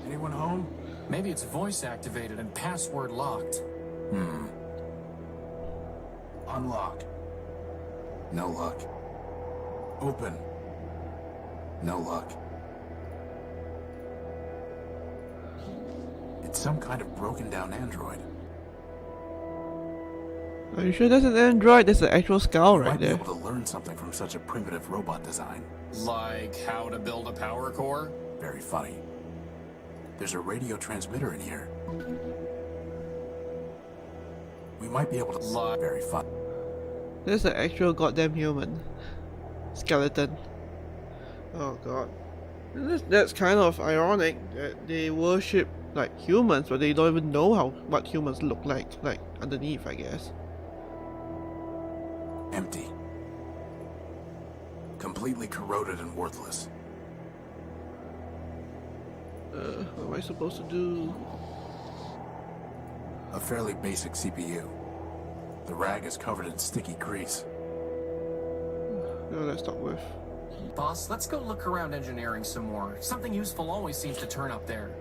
Anyone home? Maybe it's voice activated and password locked. Unlock. No luck. Open. No luck. It's some kind of broken down android. Are you sure that's an android? That's an actual skull right Might be there. able to learn something from such a primitive robot design. Like how to build a power core? Very funny. There's a radio transmitter in here. We might be able to lie. Very fun. That's an actual goddamn human skeleton. Oh god. That's kind of ironic that they worship like humans, but they don't even know what humans look like underneath, I guess. Empty. Completely corroded and worthless. What am I supposed to do? A fairly basic CPU. The rag is covered in sticky grease. No, let's start with. Boss, let's go look around engineering some more. Something useful always seems to turn up there.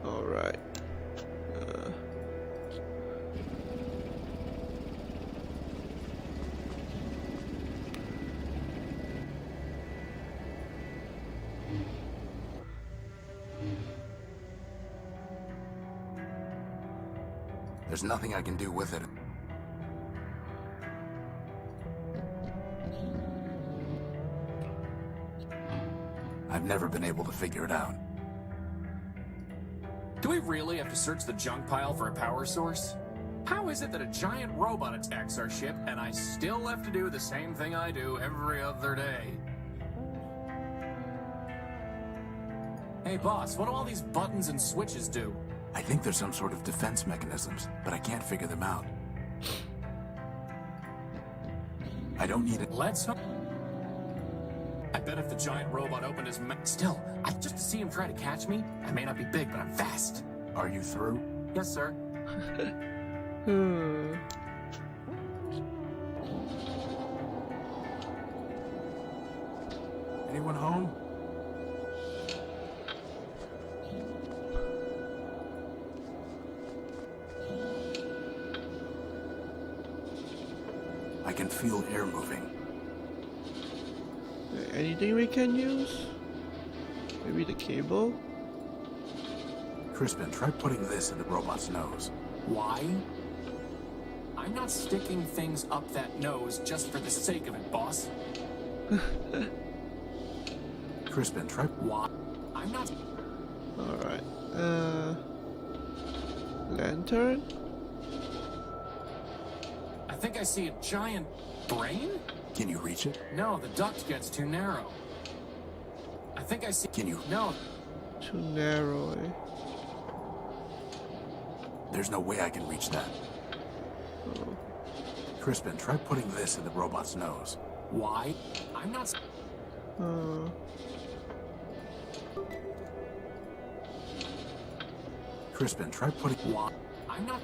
Alright. There's nothing I can do with it. I've never been able to figure it out. Do we really have to search the junk pile for a power source? How is it that a giant robot attacks our ship and I still have to do the same thing I do every other day? Hey boss, what do all these buttons and switches do? I think there's some sort of defense mechanisms, but I can't figure them out. I don't need it. Let's hope. I bet if the giant robot opened his mouth. Still, just to see him try to catch me. I may not be big, but I'm fast. Are you through? Yes, sir. Anyone home? I can feel air moving. Anything we can use? Maybe the cable? Crispin, try putting this in the robot's nose. Why? I'm not sticking things up that nose just for the sake of it, boss. Crispin, try. Why? I'm not. Alright. Lantern? I think I see a giant brain? Can you reach it? No, the duct gets too narrow. I think I see. Can you? No. Too narrow, eh? There's no way I can reach that. Oh. Crispin, try putting this in the robot's nose. Why? I'm not. Crispin, try putting. Why? I'm not.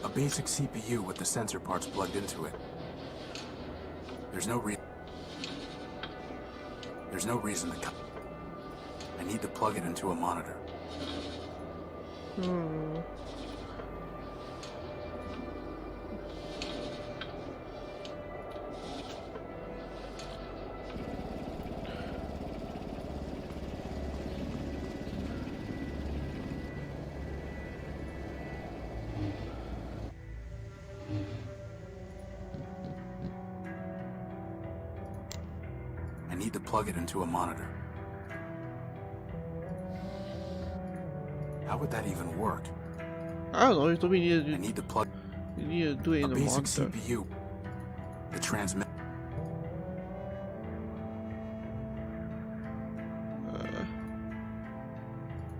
A basic CPU with the sensor parts plugged into it. There's no reason to cut. I need to plug it into a monitor. need to plug it into a monitor. How would that even work? I don't know. You told me you I need to plug need to do it a in the basic monitor. CPU. The transmit.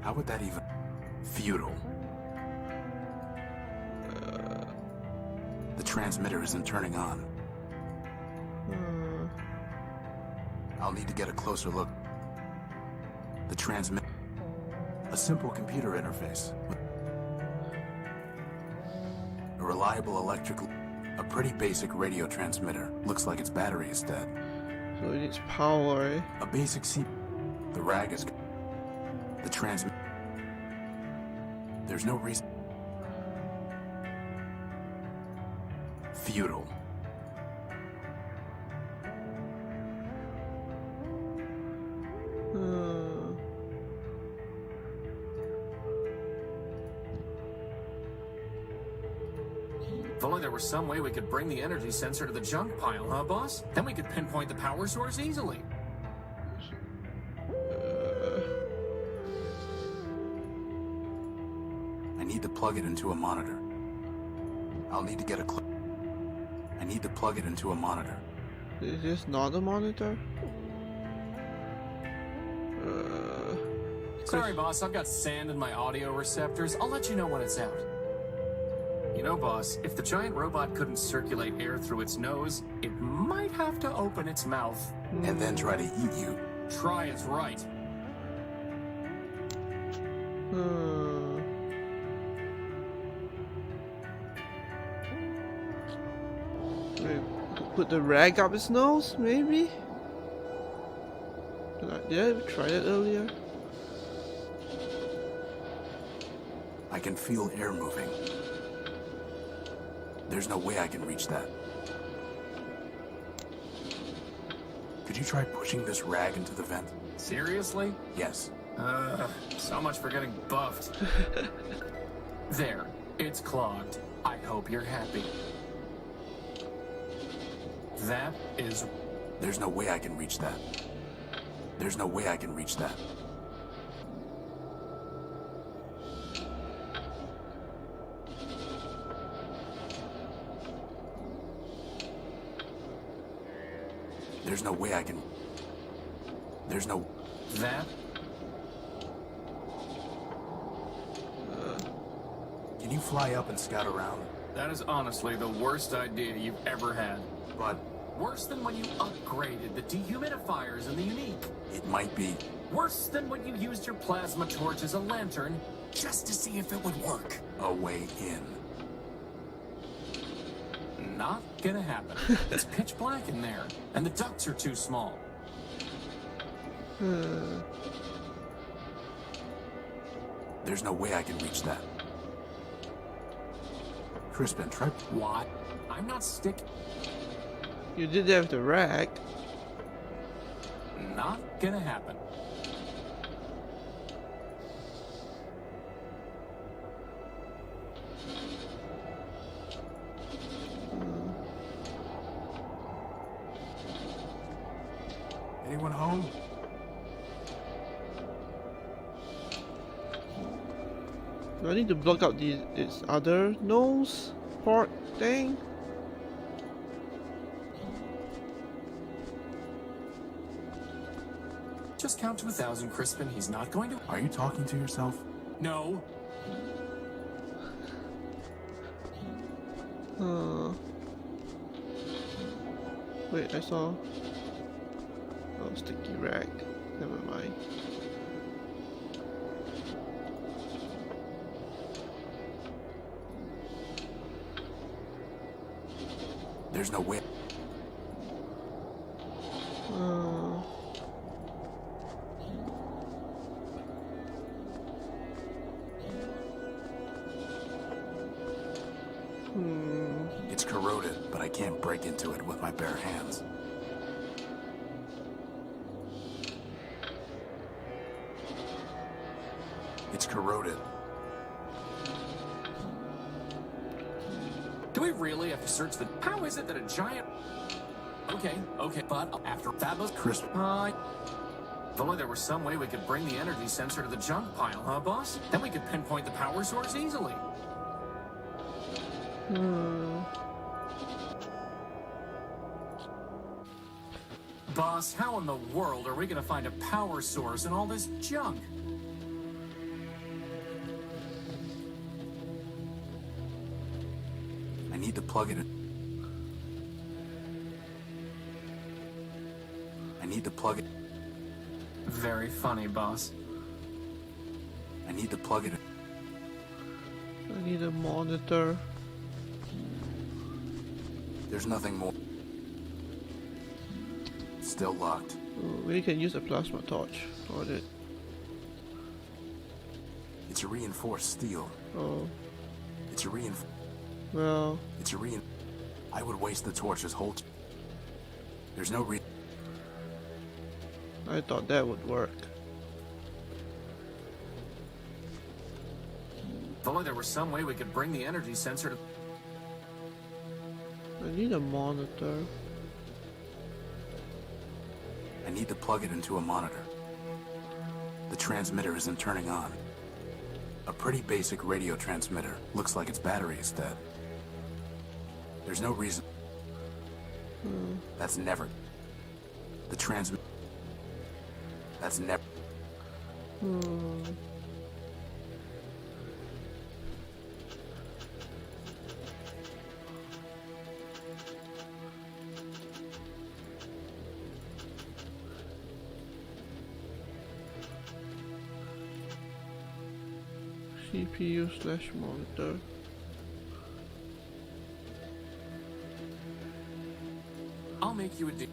How would that even... Futile. The transmitter isn't turning on. I'll need to get a closer look. The transmit... A simple computer interface. A reliable electrical... A pretty basic radio transmitter. Looks like its battery is dead. So it needs power, eh? A basic C... The rag is... The transmit... There's no reason... Futile. If only there was some way we could bring the energy sensor to the junk pile, huh, boss? Then we could pinpoint the power source easily. I need to plug it into a monitor. I'll need to get a I need to plug it into a monitor. Is this not a monitor? Sorry, boss, I've got sand in my audio receptors. I'll let you know when it's out. You know, boss, if the giant robot couldn't circulate air through its nose, it might have to open its mouth. And then try to eat you. Try is right. Wait, put the rag up its nose, maybe? Did I ever try that earlier? I can feel air moving. There's no way I can reach that. Could you try pushing this rag into the vent? Seriously? Yes. So much for getting buffed. There, it's clogged. I hope you're happy. That is... There's no way I can reach that. There's no way I can reach that. There's no way I can... There's no... That? Can you fly up and scout around? That is honestly the worst idea you've ever had. But Worse than when you upgraded the dehumidifiers in the Unique. it might be... Worse than when you used your plasma torch as a lantern just to see if it would work. a way in. Not gonna happen. It's pitch black in there, and the ducts are too small. There's no way I can reach that. Crispin, try... What? I'm not You did that with the rag. Not gonna happen. Anyone home? Do I need to block out its other nose port thing? Just count to 1,000, Crispin. He's not going to... Are you talking to yourself? No. Wait, I saw... Oh, sticky rag. Never mind. There's no way... It's corroded, but I can't break into it with my bare hands. It's corroded. Do we really have to search the... How is it that a giant... Okay, but after that was Crispin. if only there was some way we could bring the energy sensor to the junk pile, huh, boss? Then we could pinpoint the power source easily. Boss, how in the world are we gonna find a power source in all this junk? I need to plug it in. I need to plug it. Very funny, boss. I need to plug it in. I need a monitor. There's nothing more. Still locked. Oh, we can use a plasma torch on it. It's a reinforced steel. Oh, It's a well, I would waste the torch's whole. There's no reason. I thought that would work. If only there was some way we could bring the energy sensor to... I need a monitor. I need to plug it into a monitor. The transmitter isn't turning on. A pretty basic radio transmitter. Looks like its battery is dead. There's no reason. That's never. The transmit. That's never. CPU/monitor. I'll make you a deal.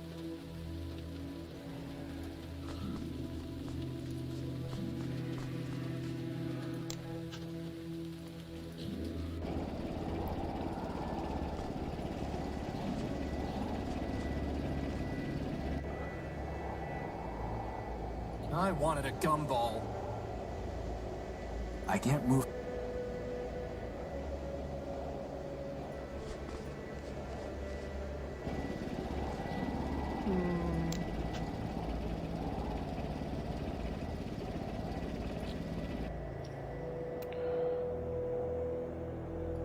I wanted a gumball. I can't move.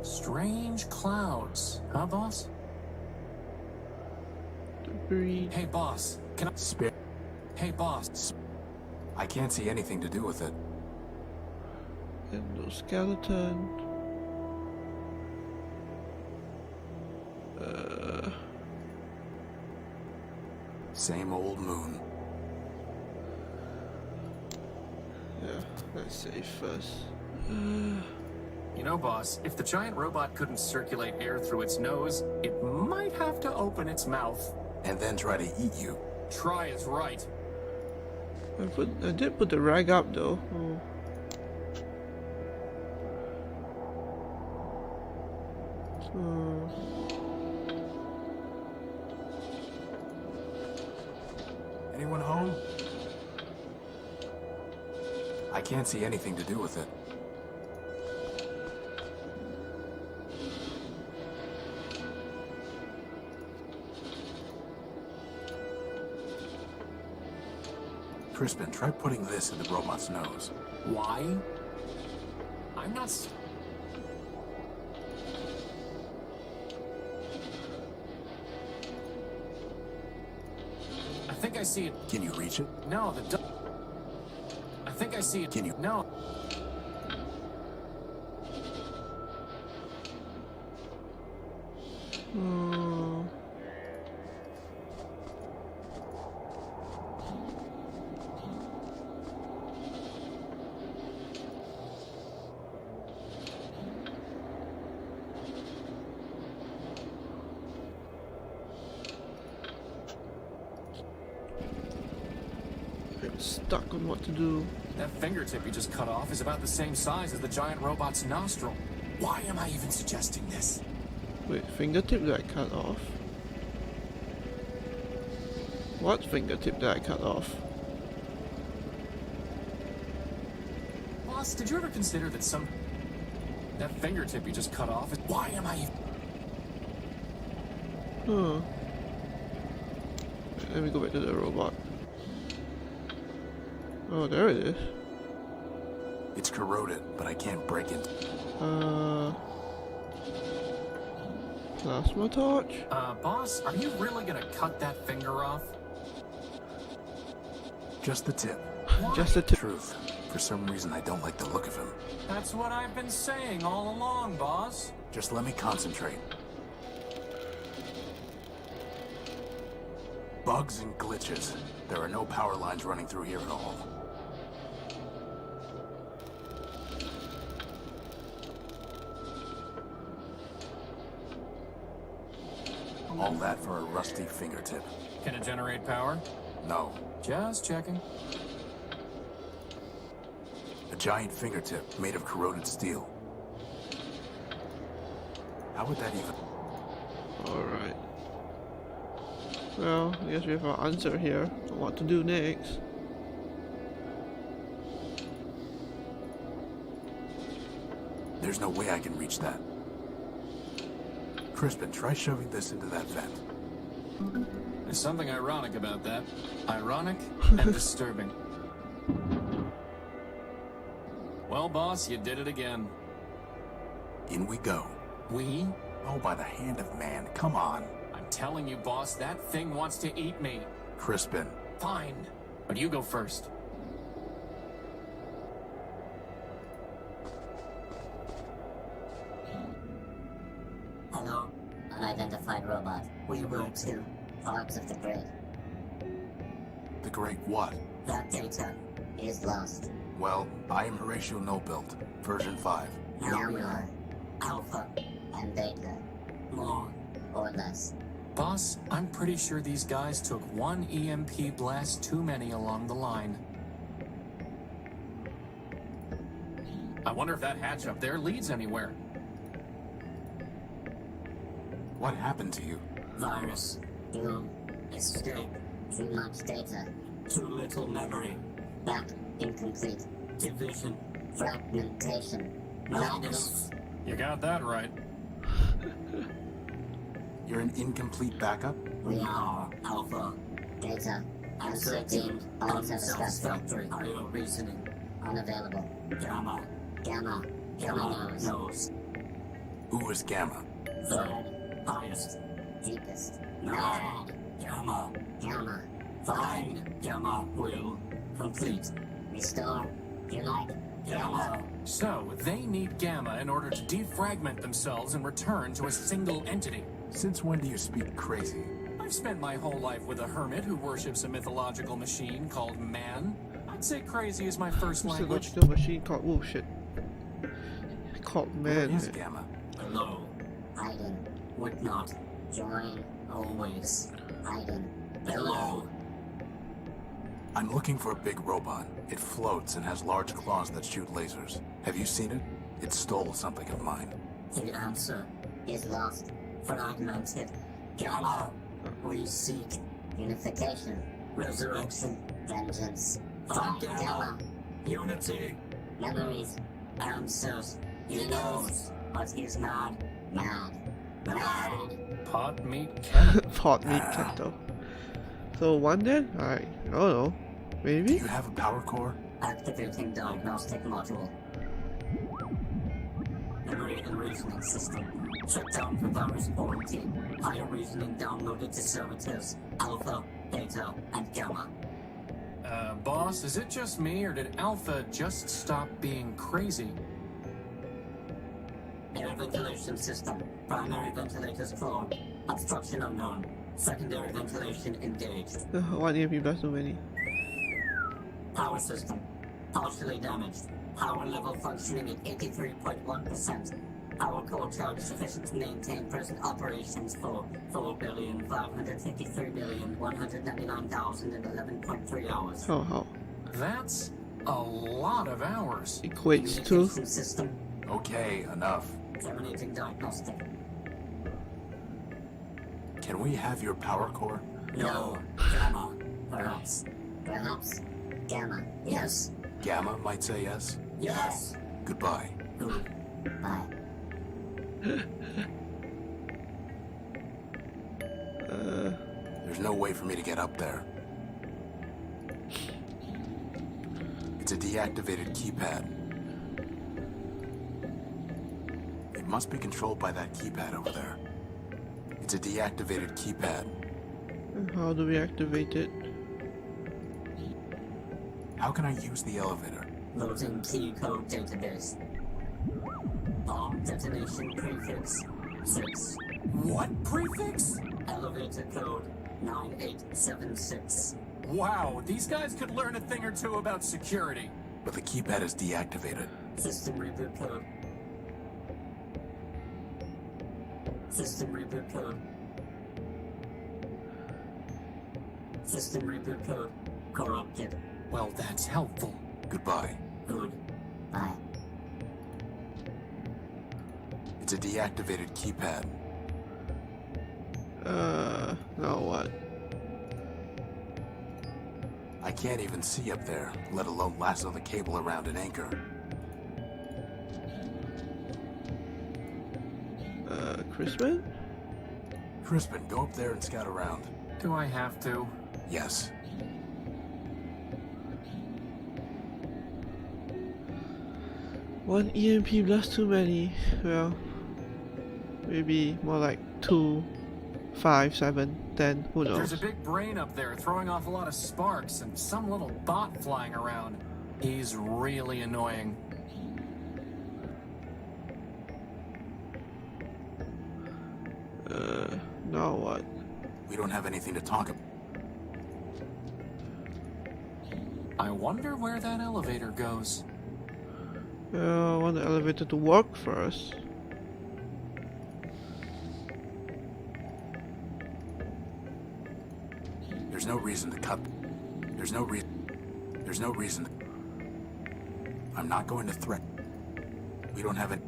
Strange clouds, huh, boss? Debris. Hey, boss, can I... Spare. Hey, boss. I can't see anything to do with it. Endoskeleton. Same old moon. Yeah, let's save first. You know, boss, if the giant robot couldn't circulate air through its nose, it might have to open its mouth. And then try to eat you. Try is right. I did put the rag up though. Oh. Anyone home? I can't see anything to do with it. Crispin, try putting this in the robot's nose. Why? I'm not... I think I see it. Can you reach it? No, I think I see it. Can you? No. I'm stuck on what to do. That fingertip you just cut off is about the same size as the giant robot's nostril. Why am I even suggesting this? Wait, fingertip that I cut off? What fingertip that I cut off? Boss, did you ever consider that that fingertip you just cut off is... Why am I even... Huh. Let me go back to the robot. Oh, there it is. It's corroded, but I can't break it. Plasma torch? Boss, are you really gonna cut that finger off? Just the tip. Just the tip. Truth. For some reason, I don't like the look of him. That's what I've been saying all along, boss. Just let me concentrate. Bugs and glitches. There are no power lines running through here at all. All that for a rusty fingertip. Can it generate power? No. Just checking. A giant fingertip made of corroded steel. How would that even... Alright. Well, I guess we have our answer here on what to do next. There's no way I can reach that. Crispin, try shoving this into that vent. There's something ironic about that. Ironic and disturbing. Well, boss, you did it again. In we go. We? Oh, by the hand of man. Come on. I'm telling you, boss, that thing wants to eat me. Crispin. Fine, but you go first. Hello, unidentified robot. We were to parts of the grid. The Great what? That data is lost. Well, I am Horatio Nullbuilt, version 5. Now we are alpha and beta. More or less. Boss, I'm pretty sure these guys took one EMP blast too many along the line. I wonder if that hatch up there leads anywhere. What happened to you? Virus. Doom. Escape. Too much data. Too little memory. Back incomplete. Division. Fragmentation. Madness. You got that right. You're an incomplete backup? We are alpha. Data. Answer deemed unsatisfactory. IO reasoning. Unavailable. Gamma. Gamma. Gamma knows. Who is Gamma? Third. Highest. Deepest. Mad. Gamma. Gamma. Fine. Gamma will complete. Restore. Unite. Gamma. So, they need Gamma in order to defragment themselves and return to a single entity. Since when do you speak crazy? I've spent my whole life with a hermit who worships a mythological machine called man. I'd say crazy is my first language. Mythological machine called... Oh shit. Called Where man. is Gamma? Hello. Hiding. Would not. Join. Always. Hiding. Hello. I'm looking for a big robot. It floats and has large claws that shoot lasers. Have you seen it? It stole something of mine. The answer is lost. Fragmented. Gamma. We seek unification, resurrection, vengeance. Find Gamma. Unity. Memories. Answers. He knows what is mad. Mad. Mad. Pot meat cannon. Pot meat kettle. So one then? I don't know. Do Maybe? you have a power core? Activating diagnostic module. Memory and reasoning system. Shut down for virus quarantine. Higher reasoning downloaded to servitors. Alpha, Beta, and Gamma. Boss, is it just me or did Alpha just stop being crazy? Air ventilation system. Primary ventilators formed. Obstruction unknown. Secondary ventilation engaged. One EMP blast so many. Power system. Partially damaged. Power level functioning at 83.1%. Power core charge sufficient to maintain present operations for 4,553,199,011.3 hours. How? That's a lot of hours. Equates to... Communication system. Okay, enough. Terminating diagnostic. Can we have your power core? No. Gamma. Perhaps. Perhaps. Gamma. Yes. Gamma might say yes. Yes. Goodbye. Goodbye. There's no way for me to get up there. It's a deactivated keypad. It must be controlled by that keypad over there. It's a deactivated keypad. And how do we activate it? How can I use the elevator? Loading key code database. Bomb detonation prefix 6. What prefix? Elevator code 9876. Wow, these guys could learn a thing or two about security. But the keypad is deactivated. System reboot code. System reboot code. System reboot code corrupted. Well, that's helpful. Goodbye. Good. Bye. It's a deactivated keypad. Now what? I can't even see up there, let alone lasso the cable around an anchor. Crispin? Crispin, go up there and scout around. Do I have to? Yes. One EMP blast too many. Well, maybe more like 2, 5, 7, 10, who knows? There's a big brain up there throwing off a lot of sparks and some little bot flying around. He's really annoying. Now what? We don't have anything to talk about. I wonder where that elevator goes. I want the elevator to work first. There's no reason to cut. There's no reason. I'm not going to threaten. We don't have it.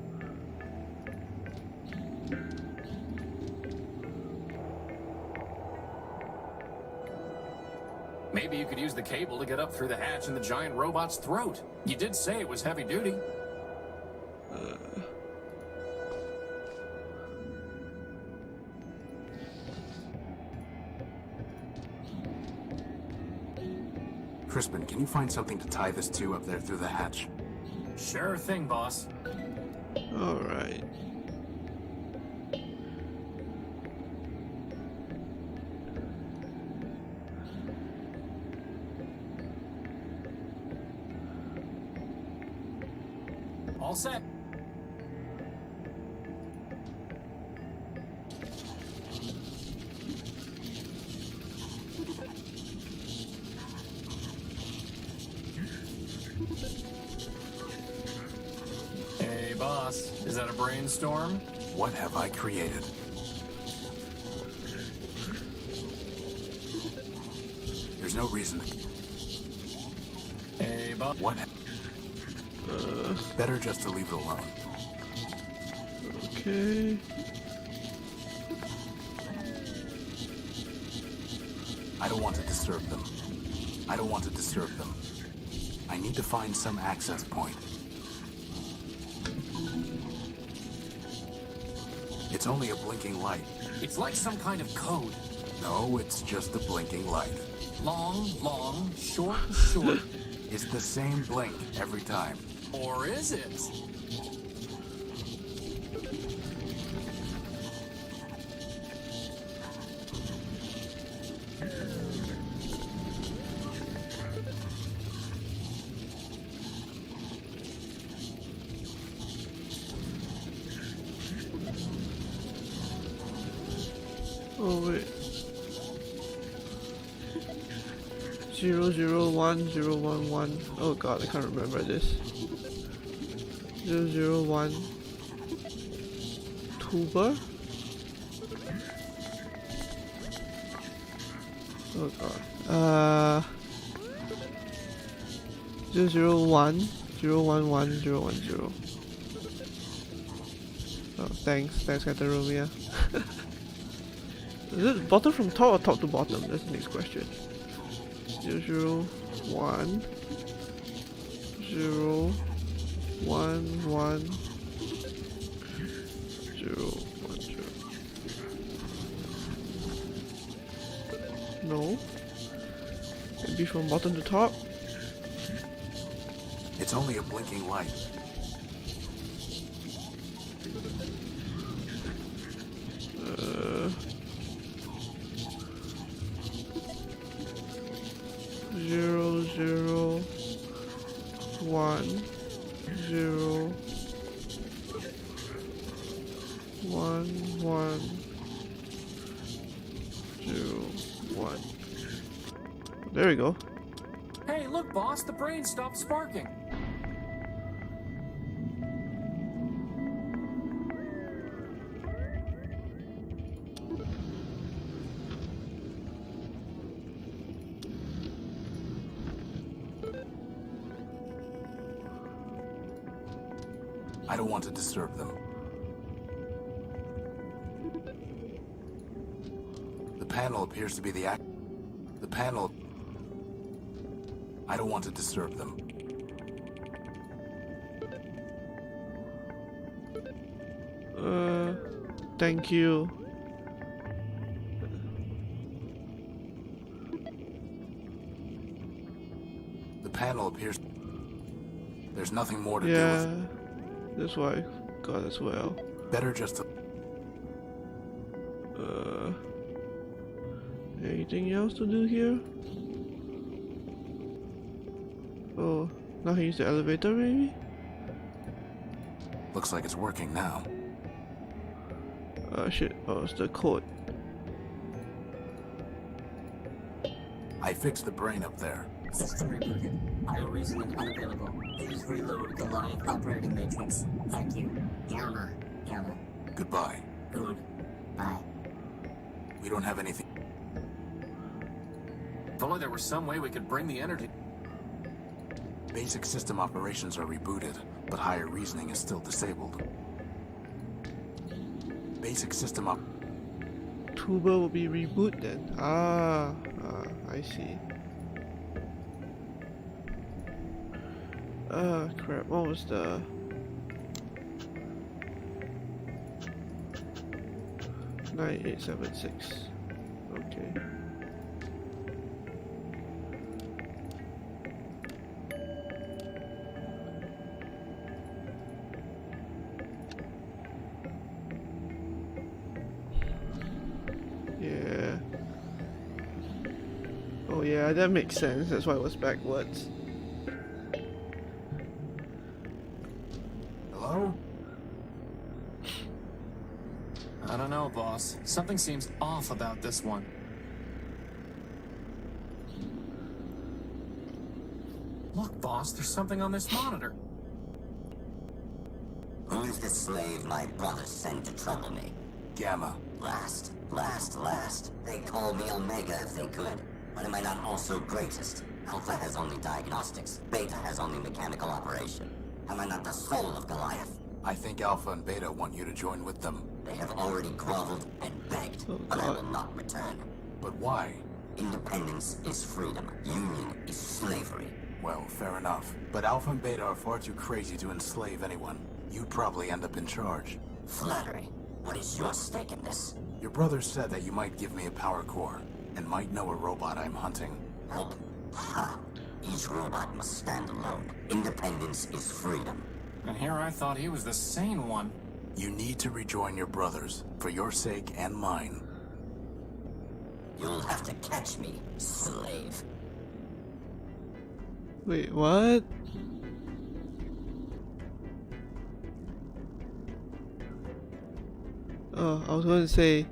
Maybe you could use the cable to get up through the hatch in the giant robot's throat. You did say it was heavy duty. Crispin, can you find something to tie this to up there through the hatch? Sure thing, boss. Alright. All set. Hey, boss. Is that a brainstorm? What have I created? There's no reason to... Hey, boss. What? Better just to leave it alone. Okay. I don't want to disturb them. I don't want to disturb them. I need to find some access point. It's only a blinking light. It's like some kind of code. No, it's just a blinking light. Long, long, short, short. It's the same blink every time. Or is it? Oh wait. 001011. Oh god, I can't remember this. 001 tuber. Oh god. 001 011 010. Oh, thanks, Katarumia. Is it bottom from top or top to bottom? That's the next question. 001 011 010. No. Maybe from bottom to top? It's only a blinking light. Zero, zero, 1, 0, 1, 1, 0, 1. There we go. Hey, look, boss, the brain stopped sparking. I don't want to disturb them. The panel appears to be the panel. I don't want to disturb them. Thank you. The panel appears. There's nothing more to do Yeah, with. that's why I got as well. Better just to. Anything else to do here? Oh, now I use the elevator maybe? Looks like it's working now. Shit, oh, it's the code. I fixed the brain up there. System rebooted. Higher reasoning unavailable. Please reload the live operating matrix. Thank you. Gamma. Gamma. Goodbye. Good. Bye. We don't have anything. If only there was some way we could bring the energy. Basic system operations are rebooted, but higher reasoning is still disabled. Basic system op. Tuber will be reboot then. I see. Crap, what was the... $9876. Okay. Yeah. Oh yeah, that makes sense. That's why it was backwards. Hello? I don't know, boss. Something seems off about this one. Look, boss, there's something on this monitor. Who's the slave my brother sent to trouble me? Gamma. Last. They call me Omega if they could. But am I not also greatest? Alpha has only diagnostics. Beta has only mechanical operation. Am I not the soul of Goliath? I think Alpha and Beta want you to join with them. They have already groveled and begged, Oh, but I God. will not return. But why? Independence is freedom. Union is slavery. Well, fair enough. But Alpha and Beta are far too crazy to enslave anyone. You'd probably end up in charge. Flattery. What is your stake in this? Your brother said that you might give me a power core, and might know a robot I'm hunting. Help? Ha! Each robot must stand alone. Independence is freedom. And here I thought he was the sane one. You need to rejoin your brothers, for your sake and mine. You'll have to catch me, slave. Wait, what? Oh, I was going to say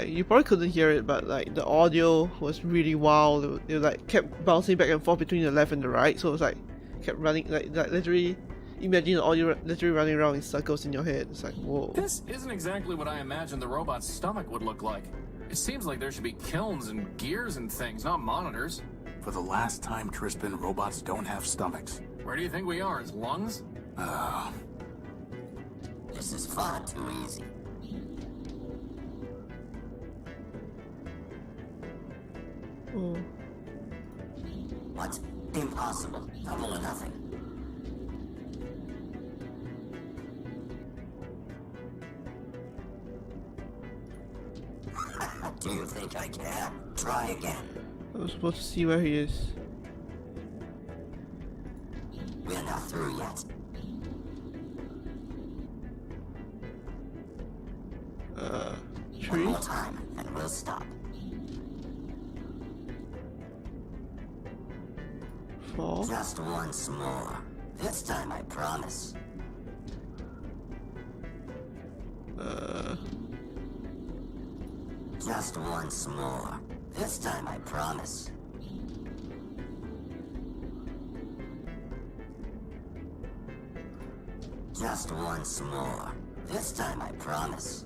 you probably couldn't hear it, but like the audio was really wild. It like kept bouncing back and forth between the left and the right, so it was like kept running like literally. Imagine the audio literally running around in circles in your head. It's like whoa. This isn't exactly what I imagined the robot's stomach would look like. It seems like there should be kilns and gears and things, not monitors. For the last time, Crispin, robots don't have stomachs. Where do you think we are? As lungs? This is far too easy. Oh. What? Impossible. Double or nothing. Do you think I care? Try again. I was supposed to see where he is. We're not through yet. One Tree? more time, and we'll stop. 4? Just once more. This time I promise. Just once more. This time I promise. Just once more. This time I promise.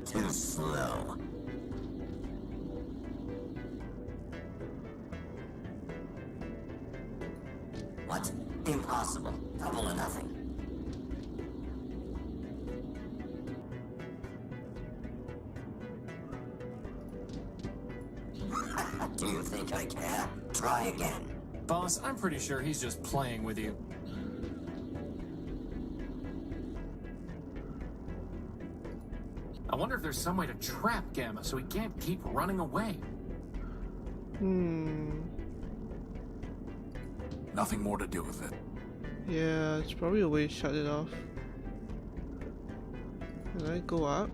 Too slow. What? Impossible. Double or nothing. Do you think I care? Try again. Boss, I'm pretty sure he's just playing with you. I wonder if there's some way to trap Gamma so he can't keep running away. Nothing more to do with it. Yeah, it's probably a way to shut it off. Can I go up?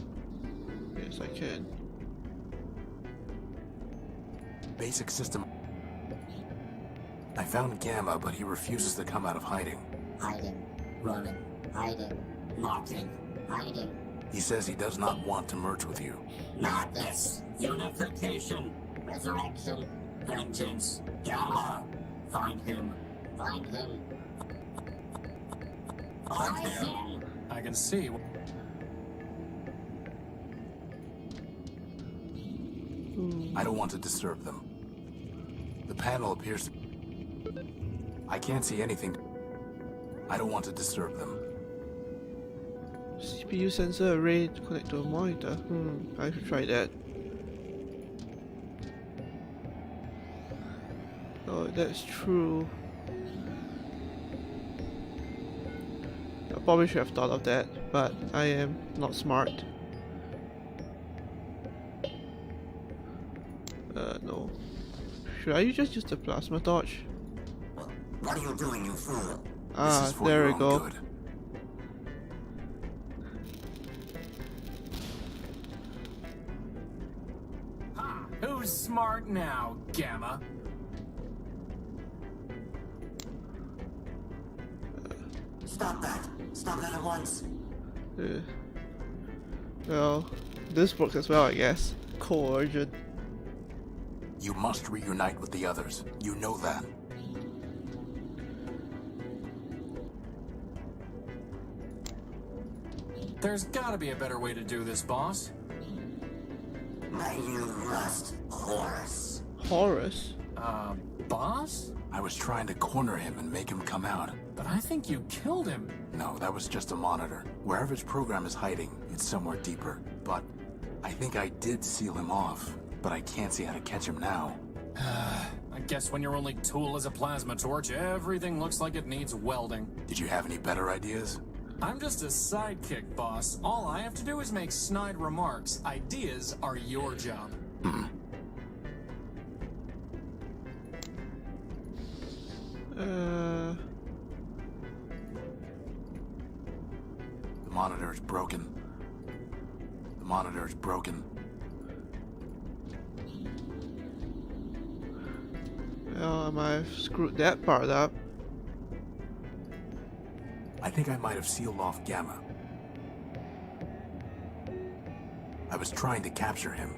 Yes, I can. Basic system. I found Gamma, but he refuses to come out of hiding. Hiding, running, hiding, locking, hiding. He says he does not want to merge with you. Not this. Unification, resurrection, vengeance, Gamma. Find him. Find him. Find him. I can see. I don't want to disturb them. The panel appears to... I can't see anything. I don't want to disturb them. CPU sensor array to connect to a monitor. I should try that. Oh, that's true. I probably should have thought of that, but I am not smart. No. Should I just use the plasma torch? What are you doing, you fool? This is for there your we own go. good. Who's smart now, Gamma? Stop that. Stop that at once. Well, this works as well, I guess. Coercion. You must reunite with the others. You know that. There's gotta be a better way to do this, boss. May you rust, Horus. Horus? Boss? I was trying to corner him and make him come out. But I think you killed him. No, that was just a monitor. Wherever his program is hiding, it's somewhere deeper. But I think I did seal him off. But I can't see how to catch him now. I guess when your only tool is a plasma torch, everything looks like it needs welding. Did you have any better ideas? I'm just a sidekick, boss. All I have to do is make snide remarks. Ideas are your job. The monitor is broken. The monitor is broken. Well, I might have screwed that part up. I think I might have sealed off Gamma. I was trying to capture him.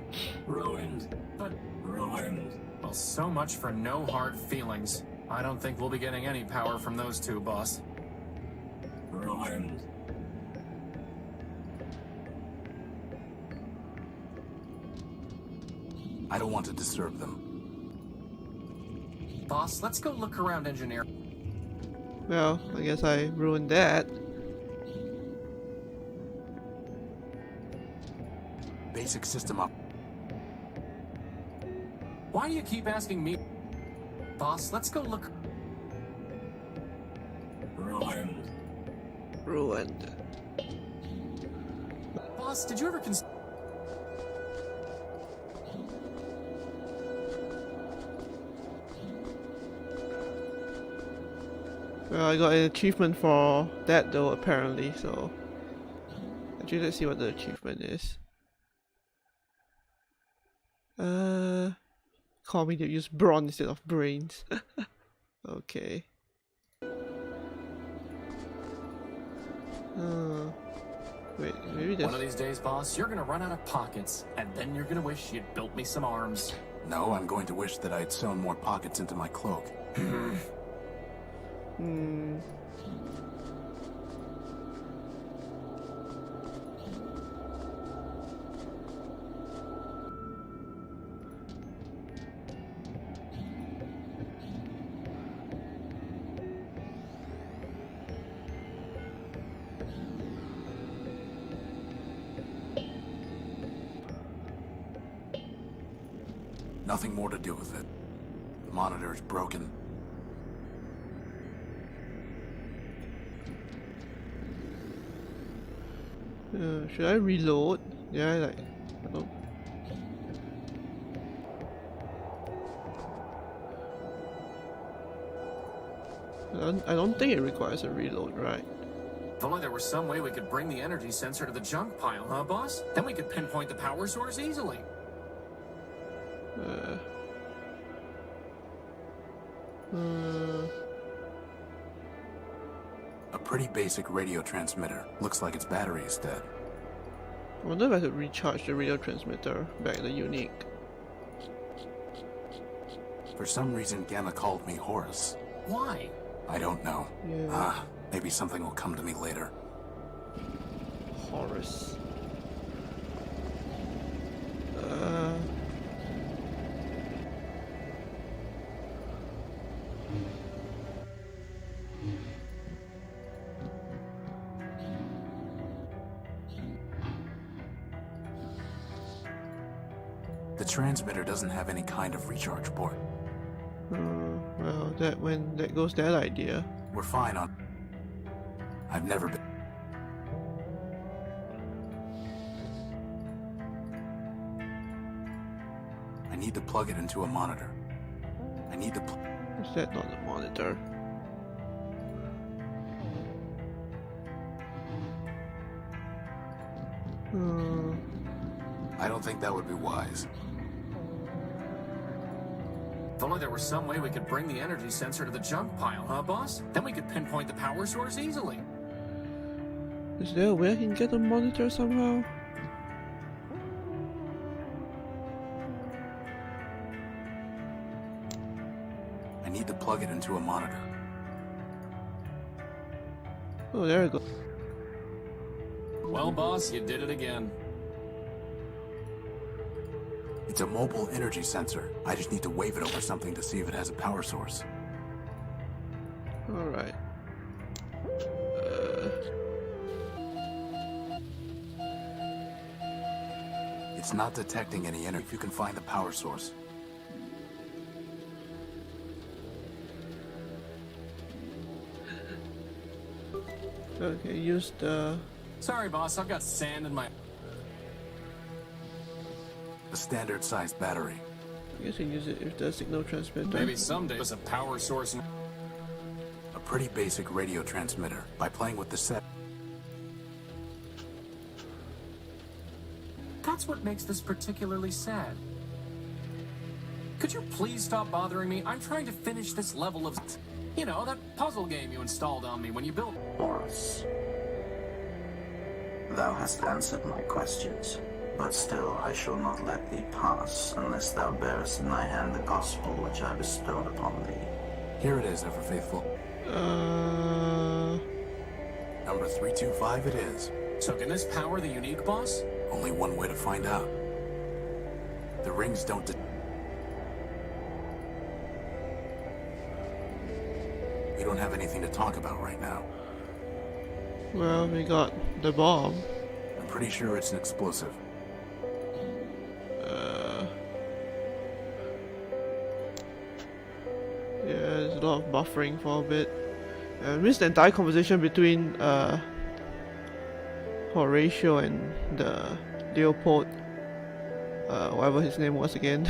Ruined. But ruined. Well, so much for no hard feelings. I don't think we'll be getting any power from those two, boss. Ruined. I don't want to disturb them. Boss, let's go look around engineering. Well, I guess I ruined that. Basic system up. Why do you keep asking me? Boss, let's go look. Ruined. Ruined. boss, did you ever consider... Well, I got an achievement for that though, apparently, so... Actually, let's see what the achievement is. Call me to use brawn instead of brains. Okay. Wait, maybe there's... One of these days, boss, you're gonna run out of pockets, and then you're gonna wish you'd built me some arms. No, I'm going to wish that I'd sewn more pockets into my cloak. Nothing more to do with it. The monitor is broken. Should I reload? Yeah, like... Oh. I don't think it requires a reload, right? If only there was some way we could bring the energy sensor to the junk pile, huh, boss? Then we could pinpoint the power source easily. A pretty basic radio transmitter. Looks like its battery is dead. I wonder if I could recharge the radio transmitter back to unique. For some reason, Gamma called me Horace. Why? I don't know. Yeah. Maybe something will come to me later. Horace. The transmitter doesn't have any kind of recharge port. Well, that goes that idea. We're fine on... I've never been... I need to plug it into a monitor. I need to Is that not a monitor? I don't think that would be wise. If only there was some way we could bring the energy sensor to the junk pile, huh, boss? Then we could pinpoint the power source easily. Is there a way I can get a monitor somehow? I need to plug it into a monitor. Oh, there we go. Well, boss, you did it again. It's a mobile energy sensor. I just need to wave it over something to see if it has a power source. Alright. It's not detecting any energy. If you can find the power source. Okay, use the... Sorry, boss, I've got sand in my... A standard-sized battery. I guess you can use it if the signal transmitter. Maybe someday there's a power source... A pretty basic radio transmitter. By playing with the set... That's what makes this particularly sad. Could you please stop bothering me? I'm trying to finish this level of... You know, that puzzle game you installed on me when you built... Horace, thou hast answered my questions, but still I shall not let thee pass unless thou bearest in thy hand the gospel which I bestowed upon thee. Here it is, ever faithful. Number 325 it is. So can this power the unique, boss? Only one way to find out. The rings don't... We don't have anything to talk about right now. Well, we got the bomb. I'm pretty sure it's an explosive. Yeah, there's a lot of buffering for a bit. I missed the entire conversation between Horatio and the Leopold, whatever his name was again.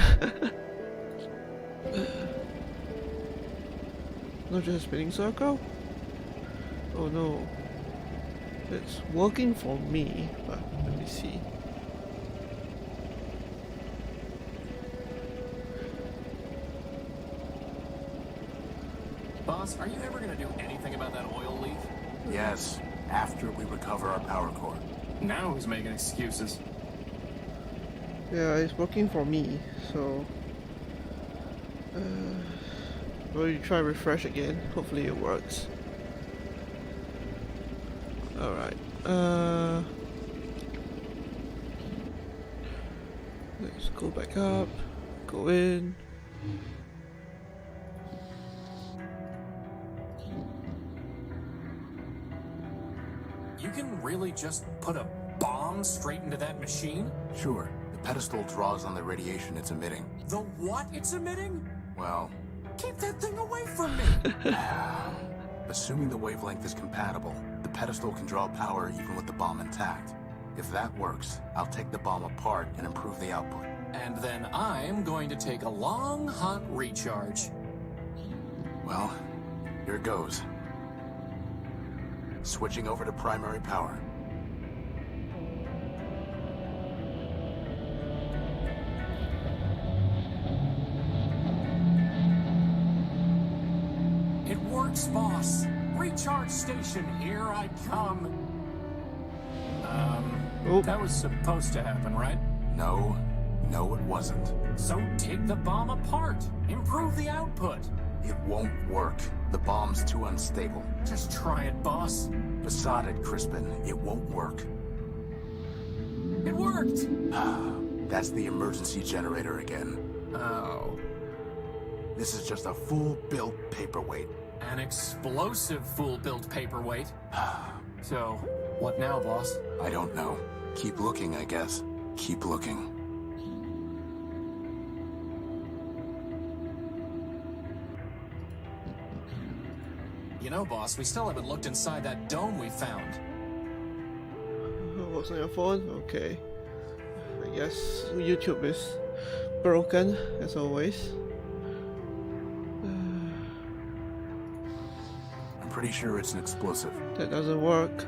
Not just a spinning circle? Oh no. It's working for me, but let me see. Boss, are you ever gonna do anything about that oil leak? Yes, after we recover our power core. Now who's making excuses? Yeah, it's working for me, so... will you try refresh again? Hopefully it works. Alright, let's go back up, go in. You can really just put a bomb straight into that machine? Sure, the pedestal draws on the radiation it's emitting. The what it's emitting? Well, Keep that thing away from me! assuming the wavelength is compatible, the pedestal can draw power even with the bomb intact. If that works, I'll take the bomb apart and improve the output. And then I'm going to take a long, hot recharge. Well, here goes. Switching over to primary power. It works, boss. Recharge station, here I come. Oh. That was supposed to happen, right? No, it wasn't. So take the bomb apart. Improve the output. It won't work. The bomb's too unstable. Just try it, boss. Beside it, Crispin, it won't work. It worked! That's the emergency generator again. Oh. This is just a full-built paperweight. An explosive full-built paperweight. So, what now, boss? I don't know. Keep looking, I guess. Keep looking. You know, boss, we still haven't looked inside that dome we found. What's on your phone? Okay. I guess YouTube is broken, as always. I'm pretty sure it's an explosive. That doesn't work.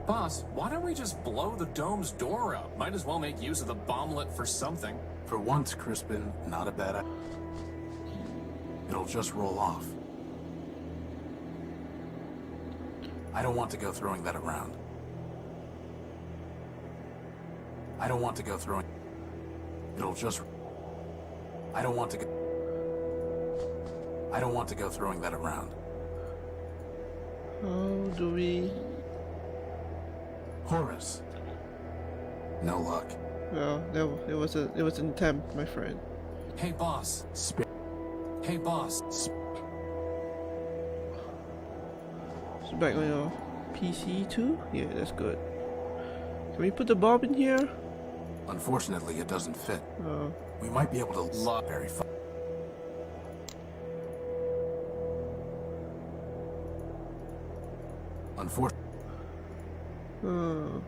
Boss, why don't we just blow the dome's door up? Might as well make use of the bomblet for something. For once, Crispin, not a bad idea. It'll just roll off. I don't want to go throwing that around. I don't want to go throwing... It'll just... I don't want to go throwing that around. How do we... Horace. No luck. Well, it was an attempt, my friend. Hey, boss. Hey, boss. It's back on your PC too? Yeah, that's good. Can we put the bomb in here? Unfortunately, it doesn't fit. Oh. We might be able to lock very far. Unfortunately. Oh.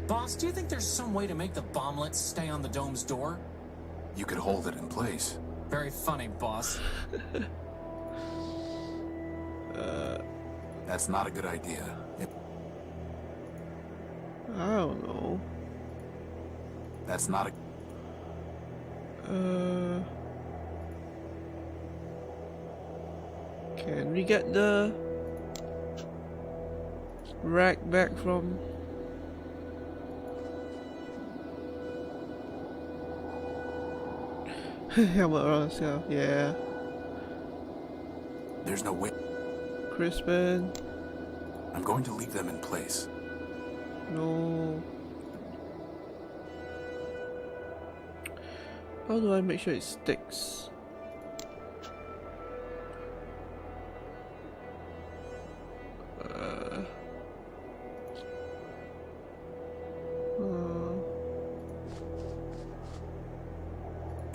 Boss, do you think there's some way to make the bomblet stay on the dome's door? You could hold it in place. Very funny, boss. That's not a good idea. I don't know. That's not a... Can we get the rack back from... Helmet around itself, yeah. There's no way. Crispin, I'm going to leave them in place. no. How do I make sure it sticks?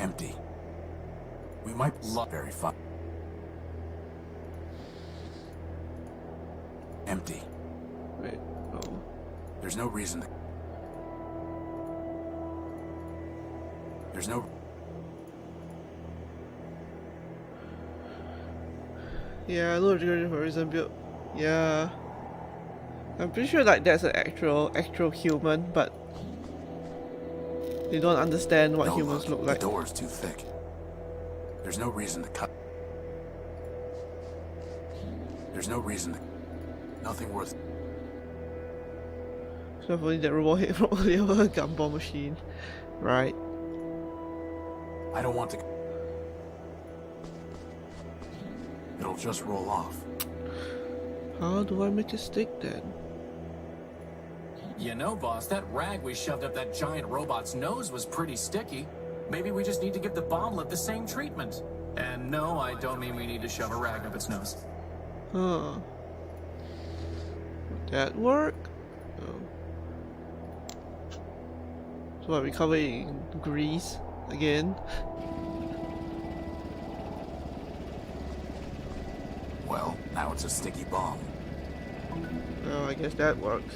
Empty. We might look very fun. Empty. Wait, oh. There's no reason to... There's no... Yeah, I know the Horizon build. Yeah. I'm pretty sure like that's an actual human, but they don't understand what No, humans look like. The door's too thick. There's no reason to cut. There's no reason to... Nothing worth... So if only that robot hit from the other gumball machine. Right. I don't want to... It'll just roll off. How do I make it stick then? You know, boss, that rag we shoved up that giant robot's nose was pretty sticky. Maybe we just need to give the bomblet the same treatment. And no, I don't mean we need to shove a rag up its nose. Huh. Would that work? No. So what, we cover it in grease again? Well, now it's a sticky bomb. Oh, I guess that works.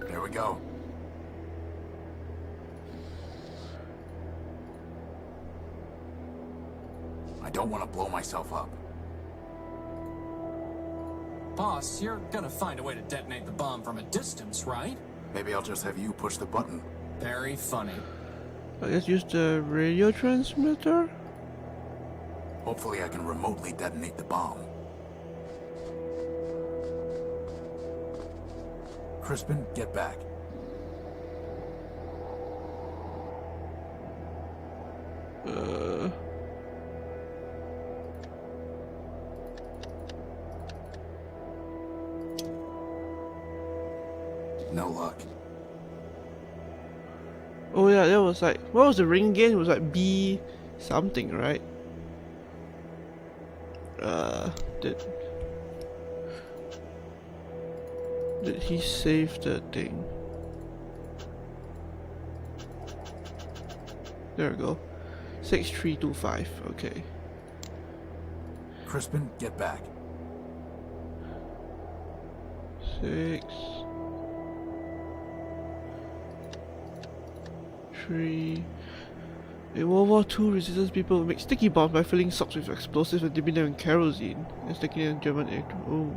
There we go. I don't want to blow myself up. Boss, you're gonna find a way to detonate the bomb from a distance, right? Maybe I'll just have you push the button. Very funny. I guess use the radio transmitter? Hopefully I can remotely detonate the bomb. Crispin, get back. No luck. Oh yeah, that was like, what was the ring again? It was like B something, right? Did he save the thing? There we go. 6325, okay. Crispin, get back. 6 3. In World War II, resistance people would make sticky bombs by filling socks with explosives and dipping them in kerosene and sticking them in German air. Oh,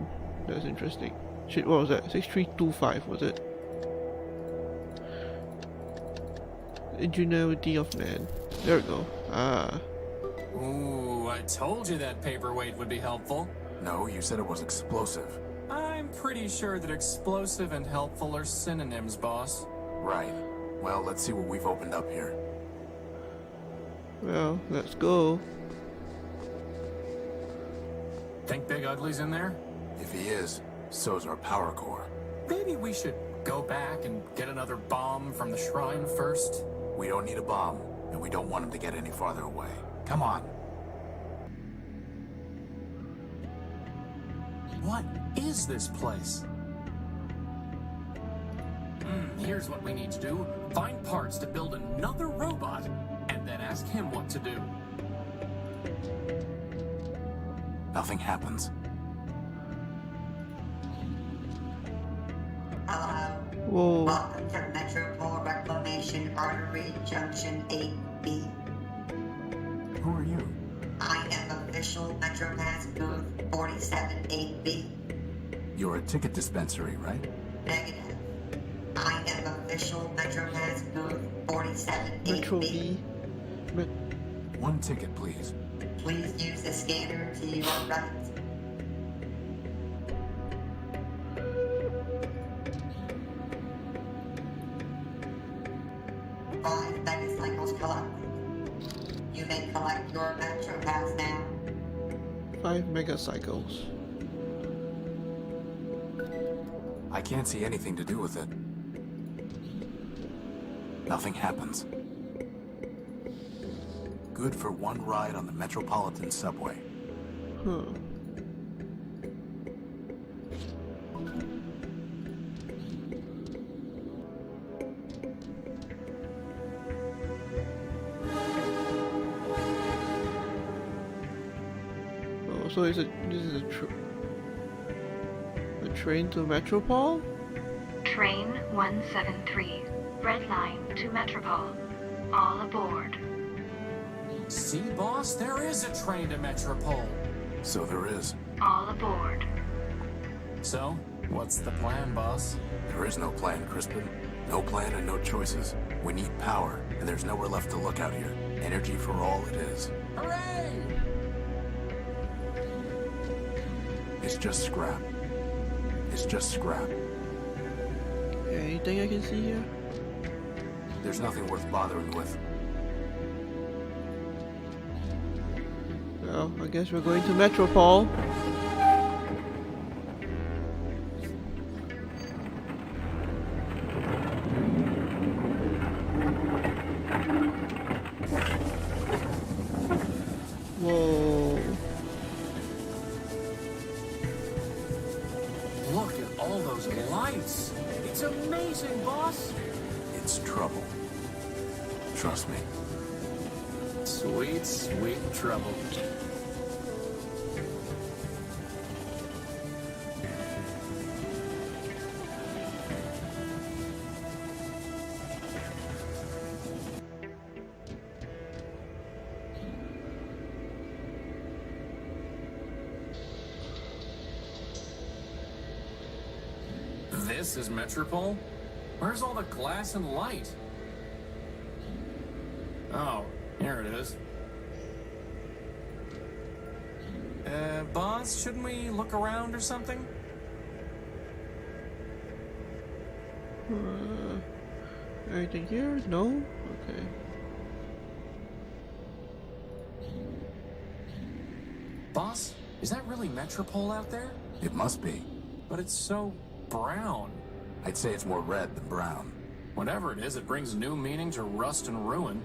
that's interesting. Shit, what was that? 6325, was it? Ingenuity of man. There we go. Ah. Ooh, I told you that paperweight would be helpful. No, you said it was explosive. I'm pretty sure that explosive and helpful are synonyms, boss. Right. Well, let's see what we've opened up here. Well, let's go. Think Big Ugly's in there? If he is, so's our power core. Maybe we should go back and get another bomb from the shrine first? We don't need a bomb, and we don't want him to get any farther away. Come on. What is this place? Here's what we need to do. Find parts to build another robot, and then ask him what to do. Nothing happens. Hello. Whoa. Welcome to Metropol Reclamation Artery Junction 8B. Who are you? I am official MetroPass booth 478B. You're a ticket dispensary, right? Negative. I am official MetroPass booth Metro 478B. B. One ticket, please. Please use the scanner to your right. Five megacycles collected. You may collect your MetroPass now. 5 megacycles. I can't see anything to do with it. Nothing happens. Good for one ride on the Metropolitan subway. Huh. So this is a train to Metropol? Train 173. Red line to Metropol. All aboard. See, boss, there is a train to Metropol. So there is. All aboard. So, what's the plan, boss? There is no plan, Crispin. No plan and no choices. We need power, and there's nowhere left to look out here. Energy for all it is. Hooray! It's just scrap. It's just scrap. Anything I can see here? There's nothing worth bothering with. Well, I guess we're going to Metropol. Whoa. Look at all those lights. It's amazing, boss. It's trouble. Trust me. Sweet, sweet trouble. This is Metropol? Where's all the glass and light? Oh, here it is. Boss, shouldn't we look around or something? Anything here? No? Okay. Boss, is that really Metropol out there? It must be. But it's so brown. I'd say it's more red than brown. Whatever it is, it brings new meaning to rust and ruin.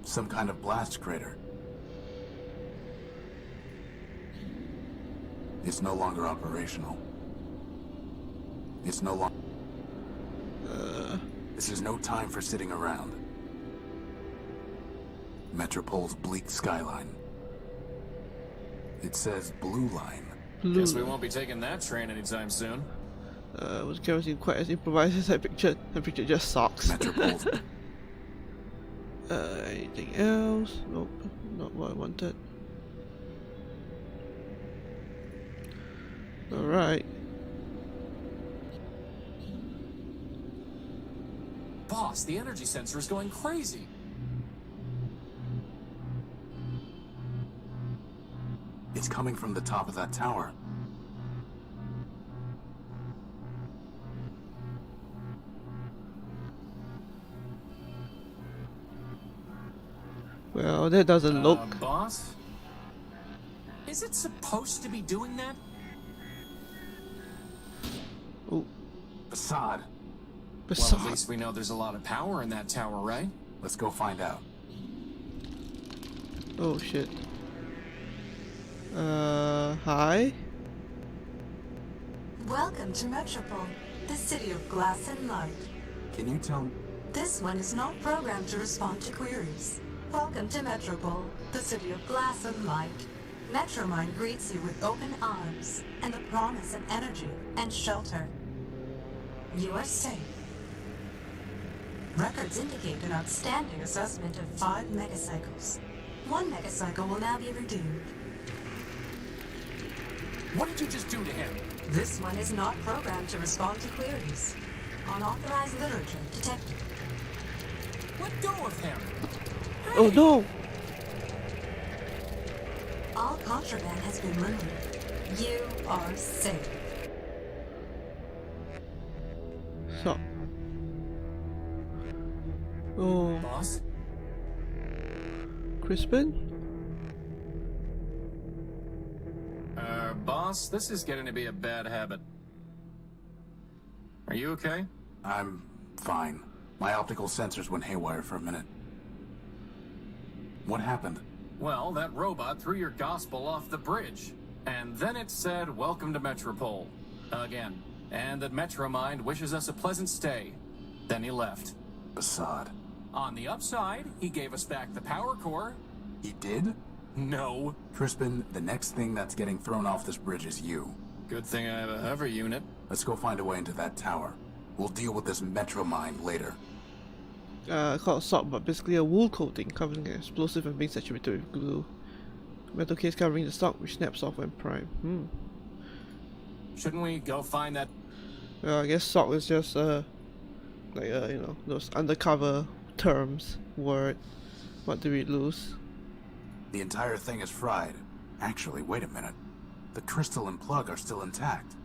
Some kind of blast crater. It's no longer operational. It's no longer... This is no time for sitting around. Metropol's bleak skyline. It says blue line. Guess we won't be taking that train anytime soon. Was getting quite as improvised as I pictured. The picture just sucks. Metropol's... Anything else? Nope, not what I wanted. Alright. Boss, the energy sensor is going crazy. It's coming from the top of that tower. Well, that doesn't look... Boss? Is it supposed to be doing that? Oh, Facade. Well, at least we know there's a lot of power in that tower, right? Let's go find out. Oh shit. Hi? Welcome to Metropol, the city of glass and light. Can you tell me? This one is not programmed to respond to queries. Welcome to Metropol, the city of glass and light. Metromind greets you with open arms and the promise of energy and shelter. You are safe. Records indicate an outstanding assessment of 5 megacycles. 1 megacycle will now be redeemed. What did you just do to him? This one is not programmed to respond to queries. Unauthorized literature detected. Let go of him! Oh no! All contraband has been removed. You are safe. So... Oh... Boss? Crispin? Boss, this is getting to be a bad habit. Are you okay? I'm fine. My optical sensors went haywire for a minute. What happened? Well, that robot threw your gospel off the bridge. And then it said, "Welcome to Metropol." Again. And that Metromind wishes us a pleasant stay. Then he left. Facade. On the upside, he gave us back the power core. He did? No. Crispin, the next thing that's getting thrown off this bridge is you. Good thing I have a hover unit. Let's go find a way into that tower. We'll deal with this metro mine later. Called salt, but basically a wool coating covering an explosive and being saturated with glue. Metal case covering the stock, which snaps off when primed. Shouldn't we go find that? I guess sock is just you know, those undercover terms, word. What do we lose? The entire thing is fried. Actually, wait a minute. The crystal and plug are still intact.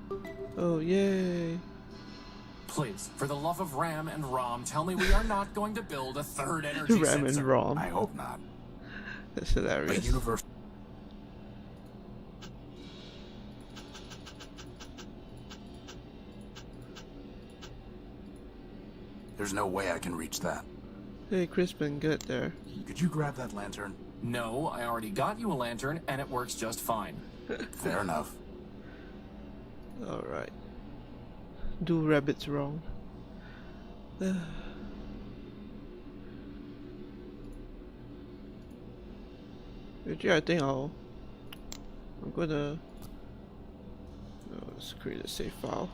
Oh, yay. Please, for the love of Ram and Rom, tell me we are not going to build a third energy Ram and sensor. Rom. I hope not. That's hilarious. The universe. There's no way I can reach that. Hey, Crispin, get there. Could you grab that lantern? No, I already got you a lantern, and it works just fine. Fair enough. Alright. Do rabbits wrong. Actually, I think I'm gonna let's create a save file.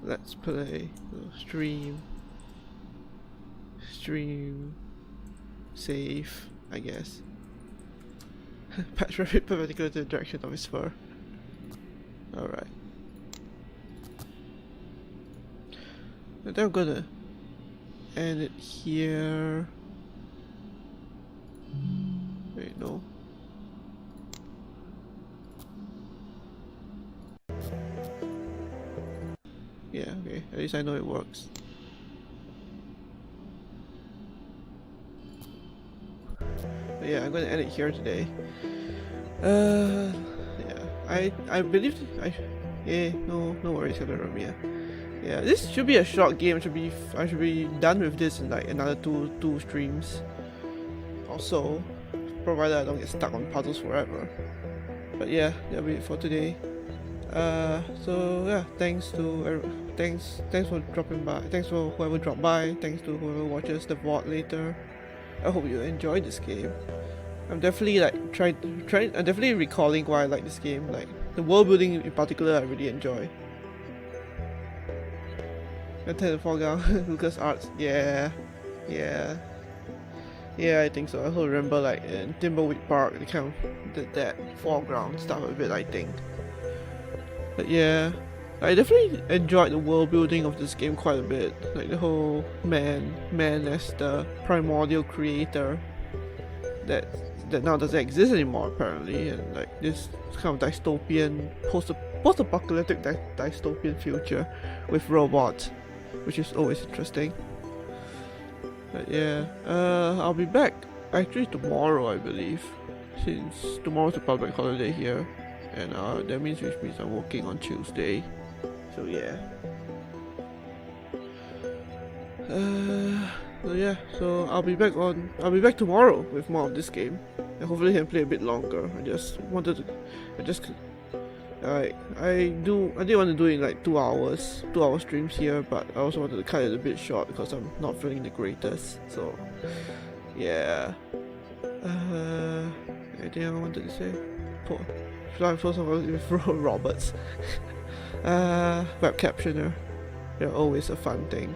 Let's play stream save, I guess. Patch rabbit perpendicular to the direction of his fur. Alright. And then I'm gonna end it here. Wait, no. Yeah, okay. At least I know it works. But yeah, I'm gonna end it here today. Yeah, I believe no worries about Romeo. Yeah, this should be a short game. I should be done with this in like another two streams. Also, provided I don't get stuck on puzzles forever. But yeah, that'll be it for today. So yeah, thanks for dropping by. Thanks for whoever dropped by. Thanks to whoever watches the VOD later. I hope you enjoyed this game. I'm definitely like I'm definitely recalling why I like this game. Like the world building in particular, I really enjoy. I tend to foreground Lucas Arts. Yeah, I think so. I also remember like in Timberwick Park, they kind of did that foreground stuff a bit, I think. But yeah, I definitely enjoyed the world building of this game quite a bit. Like the whole man as the primordial creator that now doesn't exist anymore apparently, and like this kind of dystopian post-apocalyptic dystopian future with robots, which is always interesting. But yeah, I'll be back actually tomorrow, I believe, since tomorrow's a public holiday here, and that means I'm working on Tuesday. So yeah. So I'll be back tomorrow with more of this game, and hopefully I can play a bit longer. I didn't want to do it in like 2 hours, 2-hour streams here, but I also wanted to cut it a bit short because I'm not feeling the greatest. So yeah. Anything I wanted to say? First of all, with Roberts. Web captioner. They're always a fun thing.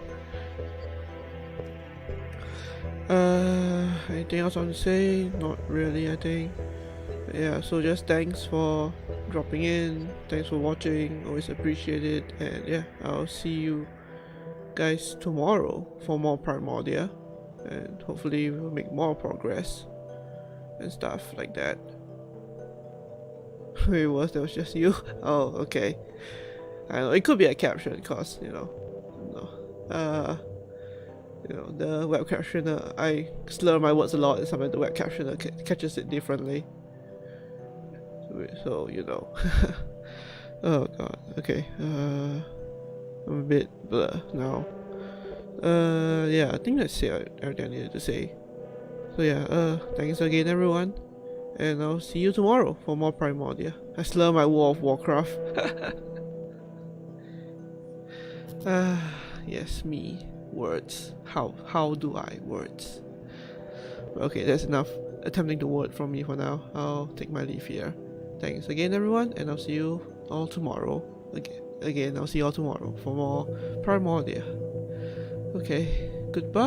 Anything else I want to say? Not really, I think. But yeah, so just thanks for dropping in. Thanks for watching. Always appreciate it. And yeah, I'll see you guys tomorrow for more Primordia. And hopefully we'll make more progress and stuff like that. Wait, that was just you? Oh, okay. I know, it could be a caption because, the web captioner, I slur my words a lot, and sometimes the web captioner catches it differently. So, oh god, okay. I'm a bit blur now. Yeah, I think that's everything I needed to say. So yeah, thanks again everyone, and I'll see you tomorrow for more Primordia. I slur my World of Warcraft. Yes, me. Words. How do I words? Okay, that's enough attempting to word from me for now. I'll take my leave here. Thanks again, everyone, and I'll see you all tomorrow. Again, I'll see you all tomorrow for more Primordia. Okay, goodbye.